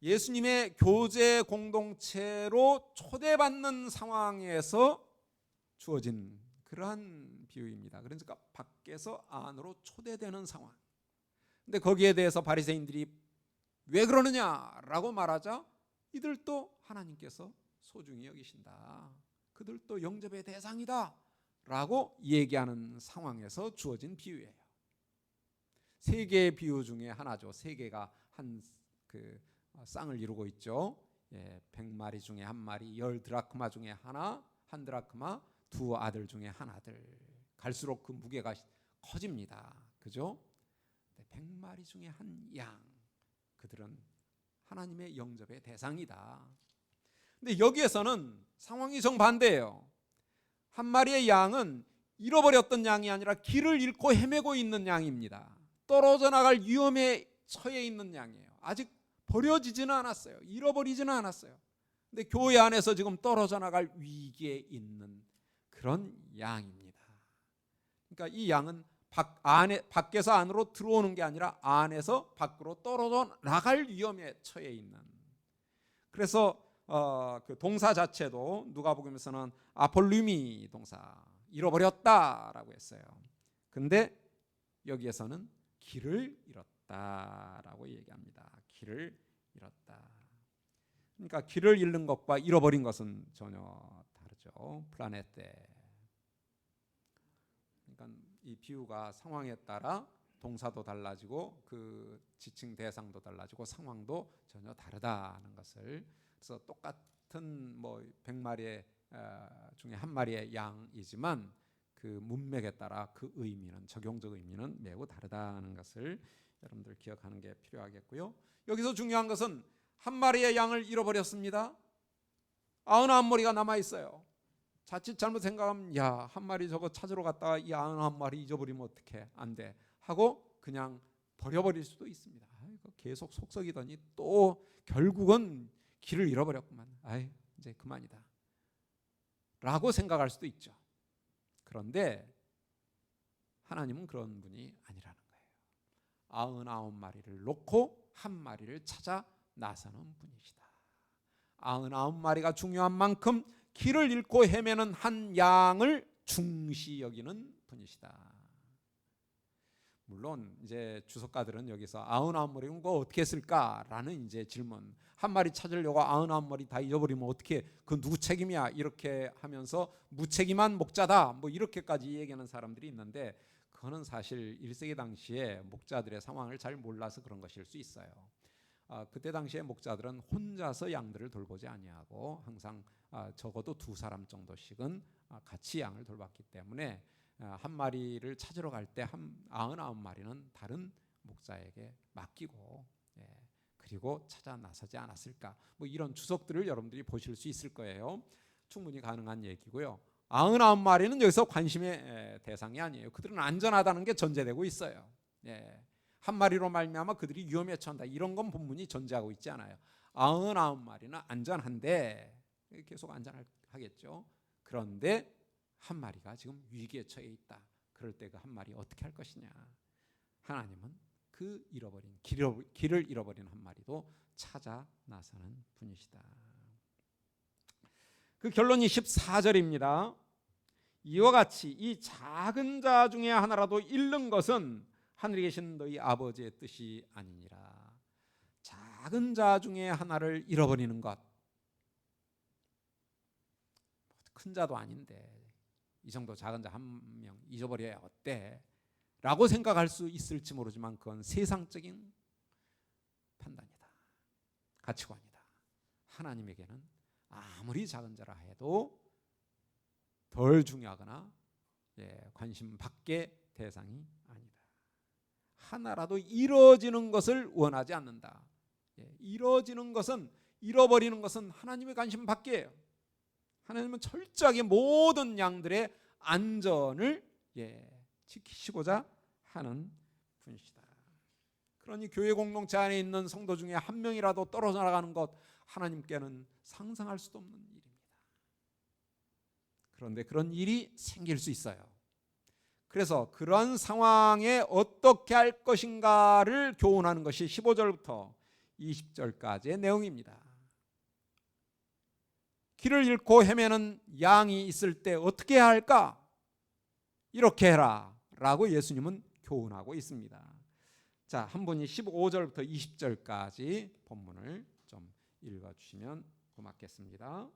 예수님의 교제 공동체로 초대받는 상황에서 주어진 그러한 비유입니다. 그러니까 밖에서 안으로 초대되는 상황. 근데 거기에 대해서 바리새인들이 왜 그러느냐라고 말하자 이들도 하나님께서 소중히 여기신다, 그들도 영접의 대상이다 라고 얘기하는 상황에서 주어진 비유예요. 세 개의 비유 중에 하나죠. 세 개가 한 그 쌍을 이루고 있죠. 100마리 중에 한 마리, 10드라크마 중에 하나, 한 드라크마, 두 아들 중에 한 아들. 갈수록 그 무게가 커집니다. 그죠? 100마리 중에 한 양, 그들은 하나님의 영접의 대상이다. 근데 여기에서는 상황이 정반대예요. 한 마리의 양은 잃어버렸던 양이 아니라 길을 잃고 헤매고 있는 양입니다. 떨어져 나갈 위험에 처해 있는 양이에요. 아직 버려지지는 않았어요. 잃어버리지는 않았어요. 근데 교회 안에서 지금 떨어져 나갈 위기에 있는 그런 양입니다. 그러니까 이 양은 밖에서 안으로 들어오는 게 아니라 안에서 밖으로 떨어져 나갈 위험에 처해 있는. 그래서 그 동사 자체도 누가복음에서는 아폴루미 동사, 잃어버렸다라고 했어요. 근데 여기에서는 길을 잃었다라고 얘기합니다. 길을 잃었다. 그러니까 길을 잃는 것과 잃어버린 것은 전혀 다르죠. 플라넷 때. 그러니까 이 비유가 상황에 따라 동사도 달라지고 그 지칭 대상도 달라지고 상황도 전혀 다르다는 것을. 그래서 똑같은 100마리 중에 한 마리의 양이지만 그 문맥에 따라 그 의미는, 적용적 의미는 매우 다르다는 것을 여러분들 기억하는 게 필요하겠고요. 여기서 중요한 것은 한 마리의 양을 잃어버렸습니다. 99마리가 남아 있어요. 자칫 잘못 생각하면 한 마리 저거 찾으러 갔다가 이 99마리 잊어버리면 어떡해, 안 돼 하고 그냥 버려버릴 수도 있습니다. 계속 속썩이더니 또 결국은 길을 잃어버렸구만, 이제 그만이다 라고 생각할 수도 있죠. 그런데 하나님은 그런 분이 아니라는 거예요. 99마리를 놓고 한 마리를 찾아 나서는 분이시다. 99마리가 중요한 만큼 길을 잃고 헤매는 한 양을 중시 여기는 분이시다. 물론 이제 주석가들은 여기서 99마리면 그거 어떻게 했을까라는 이제 질문, 한 마리 찾으려고 99마리 다 잊어버리면 어떻게, 그 누구 책임이야, 이렇게 하면서 무책임한 목자다 뭐 이렇게까지 얘기하는 사람들이 있는데, 그거는 사실 1세기 당시에 목자들의 상황을 잘 몰라서 그런 것일 수 있어요. 그때 당시에 목자들은 혼자서 양들을 돌보지 아니하고 항상 적어도 2사람 정도씩은 같이 양을 돌봤기 때문에 한 마리를 찾으러 갈 때 99마리는 다른 목자에게 맡기고, 그리고 찾아 나서지 않았을까, 뭐 이런 추석들을 여러분들이 보실 수 있을 거예요. 충분히 가능한 얘기고요. 99마리는 여기서 관심의 대상이 아니에요. 그들은 안전하다는 게 전제되고 있어요. 한 마리로 말미암아 그들이 위험에 처한다, 이런 건 본문이 전제하고 있지 않아요. 99마리는 안전한데, 계속 안전하겠죠. 그런데 한 마리가 지금 위기에 처해 있다. 그럴 때 그 한 마리 어떻게 할 것이냐. 하나님은 그 잃어버린 길을 잃어버린 한 마리도 찾아 나서는 분이시다. 그 결론이 14절입니다. 이와 같이 이 작은 자 중에 하나라도 잃는 것은 하늘에 계신 너희 아버지의 뜻이 아니니라. 작은 자 중에 하나를 잃어버리는 것, 큰 자도 아닌데 이 정도 작은 자 한 명 잊어버려야 어때? 라고 생각할 수 있을지 모르지만 그건 세상적인 판단이다, 가치관이다. 하나님에게는 아무리 작은 자라 해도 덜 중요하거나 관심 밖의 대상이 아니다. 하나라도 이루어지는 것을 원하지 않는다. 이루어지는 것은, 잃어버리는 것은 하나님의 관심 밖이에요. 하나님은 철저하게 모든 양들의 안전을 지키시고자 하는 분이시다. 그러니 교회 공동체 안에 있는 성도 중에 한 명이라도 떨어져 나가는 것, 하나님께는 상상할 수도 없는 일입니다. 그런데 그런 일이 생길 수 있어요. 그래서 그런 상황에 어떻게 할 것인가를 교훈하는 것이 15절부터 20절까지의 내용입니다. 길을 잃고 헤매는 양이 있을 때 어떻게 해야 할까? 이렇게 해라 라고 예수님은 교훈하고 있습니다. 자, 한 분이 15절부터 20절까지 본문을 좀 읽어주시면 고맙겠습니다.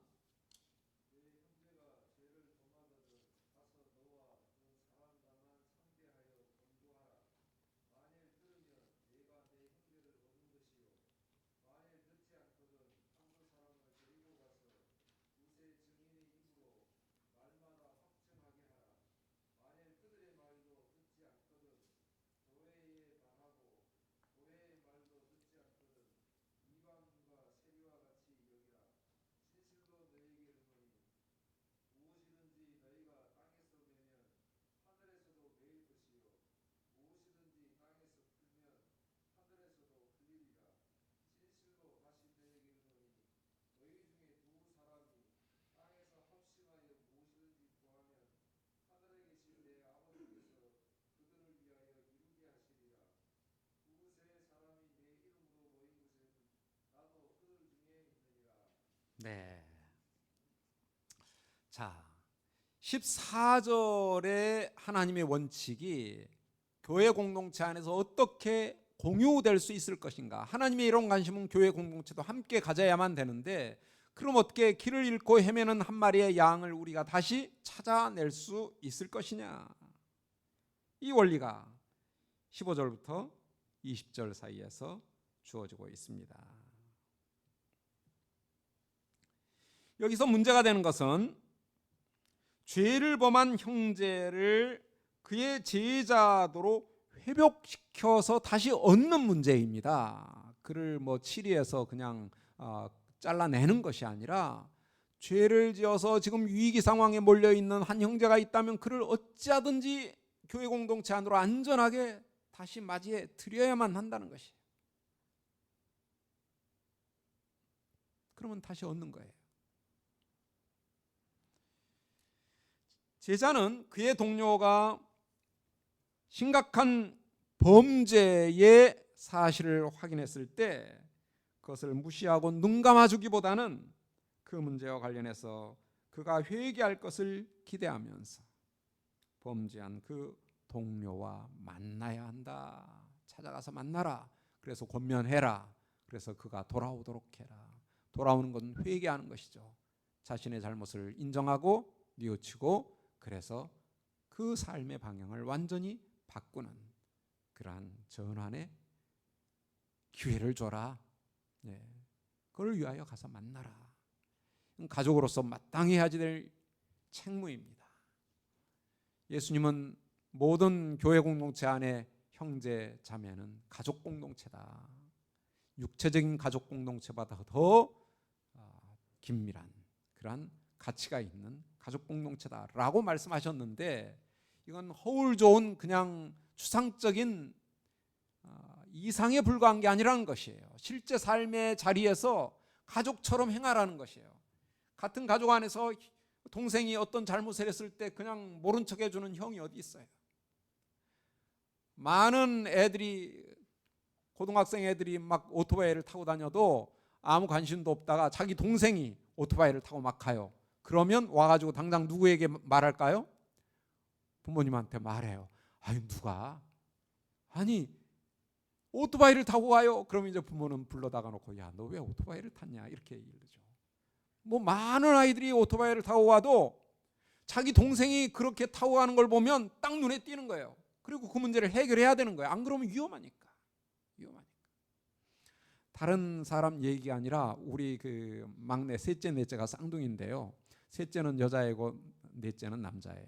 네. 자, 14절의 하나님의 원칙이 교회 공동체 안에서 어떻게 공유될 수 있을 것인가. 하나님의 이런 관심은 교회 공동체도 함께 가져야만 되는데, 그럼 어떻게 길을 잃고 헤매는 한 마리의 양을 우리가 다시 찾아낼 수 있을 것이냐. 이 원리가 15절부터 20절 사이에서 주어지고 있습니다. 여기서 문제가 되는 것은 죄를 범한 형제를 그의 제자도로 회복시켜서 다시 얻는 문제입니다. 그를 치리해서 그냥 잘라내는 것이 아니라, 죄를 지어서 지금 위기 상황에 몰려있는 한 형제가 있다면 그를 어찌하든지 교회 공동체 안으로 안전하게 다시 맞이해 드려야만 한다는 것이에요. 그러면 다시 얻는 거예요. 제자는 그의 동료가 심각한 범죄의 사실을 확인했을 때 그것을 무시하고 눈 감아주기보다는 그 문제와 관련해서 그가 회개할 것을 기대하면서 범죄한 그 동료와 만나야 한다. 찾아가서 만나라. 그래서 권면해라. 그래서 그가 돌아오도록 해라. 돌아오는 건 회개하는 것이죠. 자신의 잘못을 인정하고 뉘우치고 그래서 그 삶의 방향을 완전히 바꾸는 그러한 전환의 기회를 줘라. 예. 그걸 위하여 가서 만나라. 가족으로서 마땅히 해야지 될 책무입니다. 예수님은 모든 교회 공동체 안에 형제 자매는 가족 공동체다. 육체적인 가족 공동체보다 더 긴밀한 그러한 가치가 있는 가족 공동체다라고 말씀하셨는데, 이건 허울 좋은 그냥 추상적인 이상에 불과한 게 아니라는 것이에요. 실제 삶의 자리에서 가족처럼 행하라는 것이에요. 같은 가족 안에서 동생이 어떤 잘못을 했을 때 그냥 모른 척 해주는 형이 어디 있어요? 많은 애들이, 고등학생 애들이 막 오토바이를 타고 다녀도 아무 관심도 없다가 자기 동생이 오토바이를 타고 막 가요. 그러면 와가지고 당장 누구에게 말할까요? 부모님한테 말해요. 아니 누가? 아니 오토바이를 타고 가요. 그러면 이제 부모는 불러다가 놓고 야 너 왜 오토바이를 탔냐 이렇게 얘기를 하죠. 뭐 많은 아이들이 오토바이를 타고 와도 자기 동생이 그렇게 타고 가는 걸 보면 딱 눈에 띄는 거예요. 그리고 그 문제를 해결해야 되는 거예요. 안 그러면 위험하니까. 다른 사람 얘기가 아니라 우리 그 막내 셋째 넷째가 쌍둥이인데요. 셋째는 여자애고 넷째는 남자예요.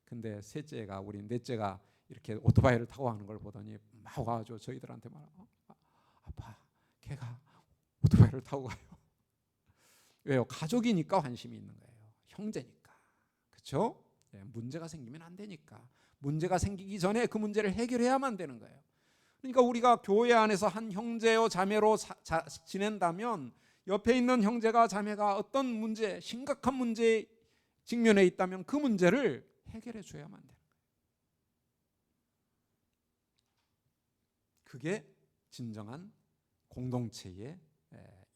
근데 셋째가, 우리 넷째가 이렇게 오토바이를 타고 가는 걸 보더니 막 와가지고 저희들한테 말, 아빠 걔가 오토바이를 타고 가요. 왜요? 가족이니까 관심이 있는 거예요. 형제니까. 그렇죠? 문제가 생기면 안 되니까. 문제가 생기기 전에 그 문제를 해결해야만 되는 거예요. 그러니까 우리가 교회 안에서 한 형제요 자매로 지낸다면 옆에 있는 형제가 자매가 어떤 문제, 심각한 문제에 직면해 있다면 그 문제를 해결해 줘야만 돼요. 그게 진정한 공동체의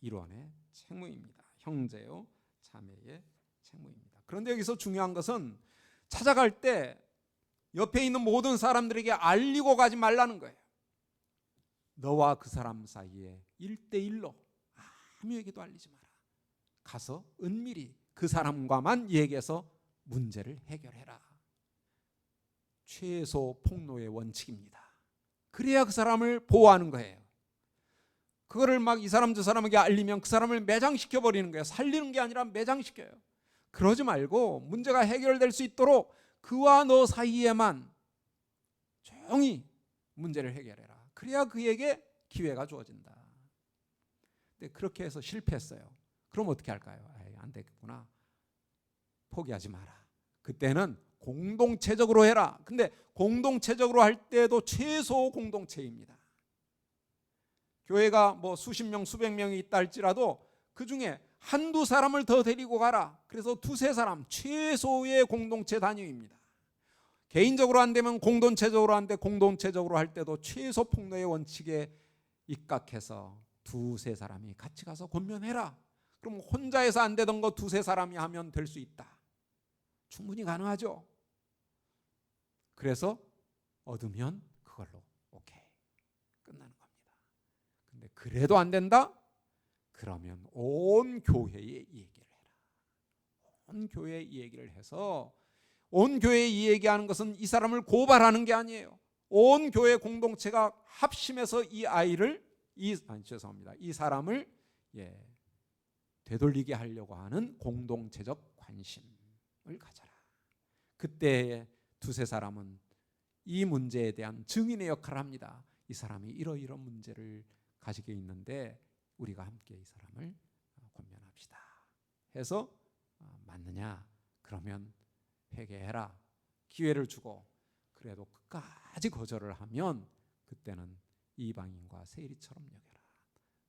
일원의 책무입니다. 형제요 자매의 책무입니다. 그런데 여기서 중요한 것은 찾아갈 때 옆에 있는 모든 사람들에게 알리고 가지 말라는 거예요. 너와 그 사람 사이에 1대1로 아무에게도 알리지 마라. 가서 은밀히 그 사람과만 얘기해서 문제를 해결해라. 최소 폭로의 원칙입니다. 그래야 그 사람을 보호하는 거예요. 그거를 막 이 사람 저 사람에게 알리면 그 사람을 매장시켜 버리는 거예요. 살리는 게 아니라 매장시켜요. 그러지 말고 문제가 해결될 수 있도록 그와 너 사이에만 조용히 문제를 해결해라. 그래야 그에게 기회가 주어진다. 근데 그렇게 해서 실패했어요. 그럼 어떻게 할까요? 안 되겠구나. 포기하지 마라. 그때는 공동체적으로 해라. 근데 공동체적으로 할 때도 최소 공동체입니다. 교회가 뭐 수십 명, 수백 명이 있다 할지라도 그 중에 한두 사람을 더 데리고 가라. 그래서 두세 사람, 최소의 공동체 단위입니다. 개인적으로 안 되면 공동체적으로 하는데, 공동체적으로 할 때도 최소 폭로의 원칙에 입각해서 두세 사람이 같이 가서 권면해라. 그럼 혼자 해서 안 되던 거 두세 사람이 하면 될 수 있다. 충분히 가능하죠. 그래서 얻으면 그걸로 오케이 끝나는 겁니다. 근데 그래도 안 된다? 그러면 온 교회에 얘기를 해라. 온 교회에 얘기를 해서, 온 교회에 이 얘기하는 것은 이 사람을 고발하는 게 아니에요. 온 교회 공동체가 합심해서 이 아이를 이 사람을 되돌리게 하려고 하는 공동체적 관심을 가져라. 그때 두세 사람은 이 문제에 대한 증인의 역할을 합니다. 이 사람이 이러이러한 문제를 가지고 있는데 우리가 함께 이 사람을 권면합시다 해서 맞느냐? 그러면 회개해라. 기회를 주고 그래도 끝까지 거절을 하면 그때는 이방인과 세리처럼 여겨라.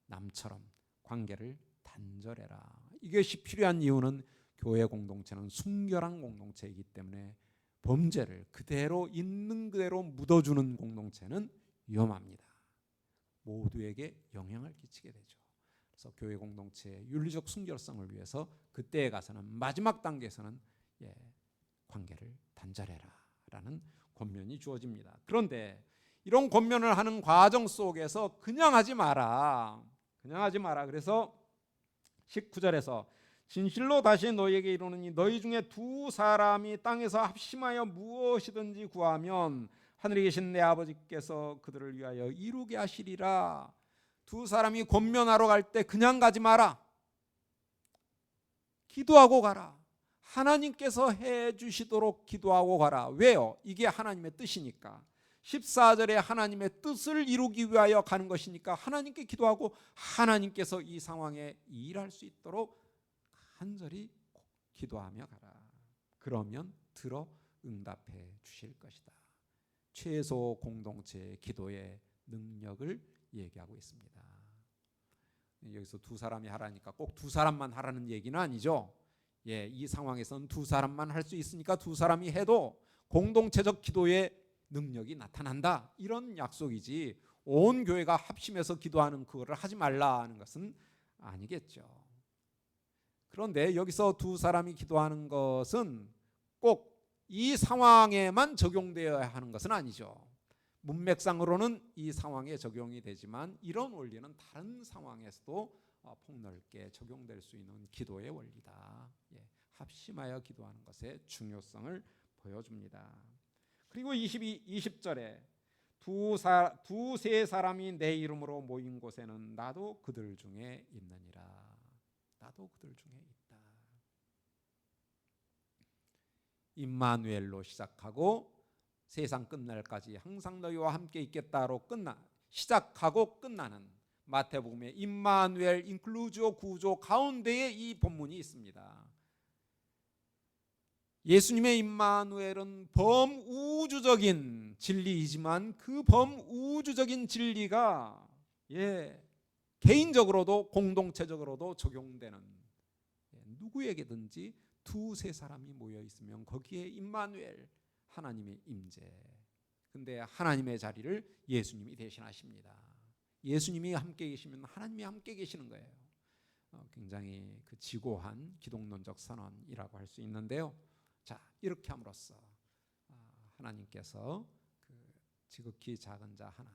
남처럼 관계를 단절해라. 이것이 필요한 이유는 교회 공동체는 순결한 공동체이기 때문에 범죄를 그대로 있는 그대로 묻어주는 공동체는 위험합니다. 모두에게 영향을 끼치게 되죠. 그래서 교회 공동체의 윤리적 순결성을 위해서 그때에 가서는, 마지막 단계에서는 관계를 단절해라 라는 권면이 주어집니다. 그런데 이런 권면을 하는 과정 속에서 그냥 하지 마라. 그냥 하지 마라. 그래서 19절에서 진실로 다시 너희에게 이르노니 너희 중에 두 사람이 땅에서 합심하여 무엇이든지 구하면 하늘에 계신 내 아버지께서 그들을 위하여 이루게 하시리라. 두 사람이 권면하러 갈 때 그냥 가지 마라. 기도하고 가라. 하나님께서 해 주시도록 기도하고 가라. 왜요? 이게 하나님의 뜻이니까. 14절에 하나님의 뜻을 이루기 위하여 가는 것이니까 하나님께 기도하고 하나님께서 이 상황에 일할 수 있도록 간절히 기도하며 가라. 그러면 들어 응답해 주실 것이다. 최소 공동체의 기도의 능력을 얘기하고 있습니다. 여기서 두 사람이 하라니까 꼭 두 사람만 하라는 얘기는 아니죠. 예, 이 상황에서는 두 사람만 할 수 있으니까 두 사람이 해도 공동체적 기도의 능력이 나타난다. 이런 약속이지 온 교회가 합심해서 기도하는 그거를 하지 말라는 것은 아니겠죠. 그런데 여기서 두 사람이 기도하는 것은 꼭 이 상황에만 적용되어야 하는 것은 아니죠. 문맥상으로는 이 상황에 적용이 되지만 이런 원리는 다른 상황에서도 폭넓게 적용될 수 있는 기도의 원리다. 예, 합심하여 기도하는 것의 중요성을 보여줍니다. 그리고 20절에 두세 사람이 내 이름으로 모인 곳에는 나도 그들 중에 있느니라. 나도 그들 중에 있다. 임마누엘로 시작하고 세상 끝날까지 항상 너희와 함께 있겠다로 시작하고 끝나는 마태복음의 임마누엘 인클루지오 구조 가운데에 이 본문이 있습니다. 예수님의 임마누엘은 범우주적인 진리이지만 그 범우주적인 진리가 개인적으로도 공동체적으로도 적용되는 누구에게든지 두세 사람이 모여 있으면 거기에 임마누엘 하나님의 임재. 근데 하나님의 자리를 예수님이 대신하십니다. 예수님이 함께 계시면 하나님이 함께 계시는 거예요. 굉장히 그 지고한 기독론적 선언이라고 할 수 있는데요. 자, 이렇게 함으로써 하나님께서 그 지극히 작은 자 하나,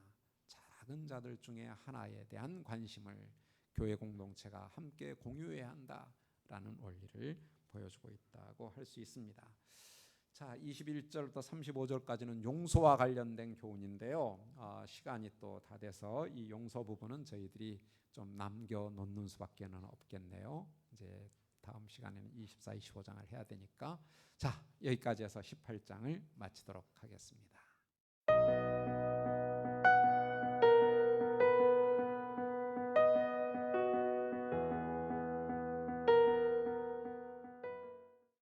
작은 자들 중에 하나에 대한 관심을 교회 공동체가 함께 공유해야 한다라는 원리를 보여주고 있다고 할 수 있습니다. 자, 21절부터 35절까지는 용서와 관련된 교훈인데요. 시간이 또 다 돼서 이 용서 부분은 저희들이 좀 남겨놓는 수밖에 없겠네요. 이제 다음 시간에는 24, 25장을 해야 되니까 자, 여기까지 해서 18장을 마치도록 하겠습니다.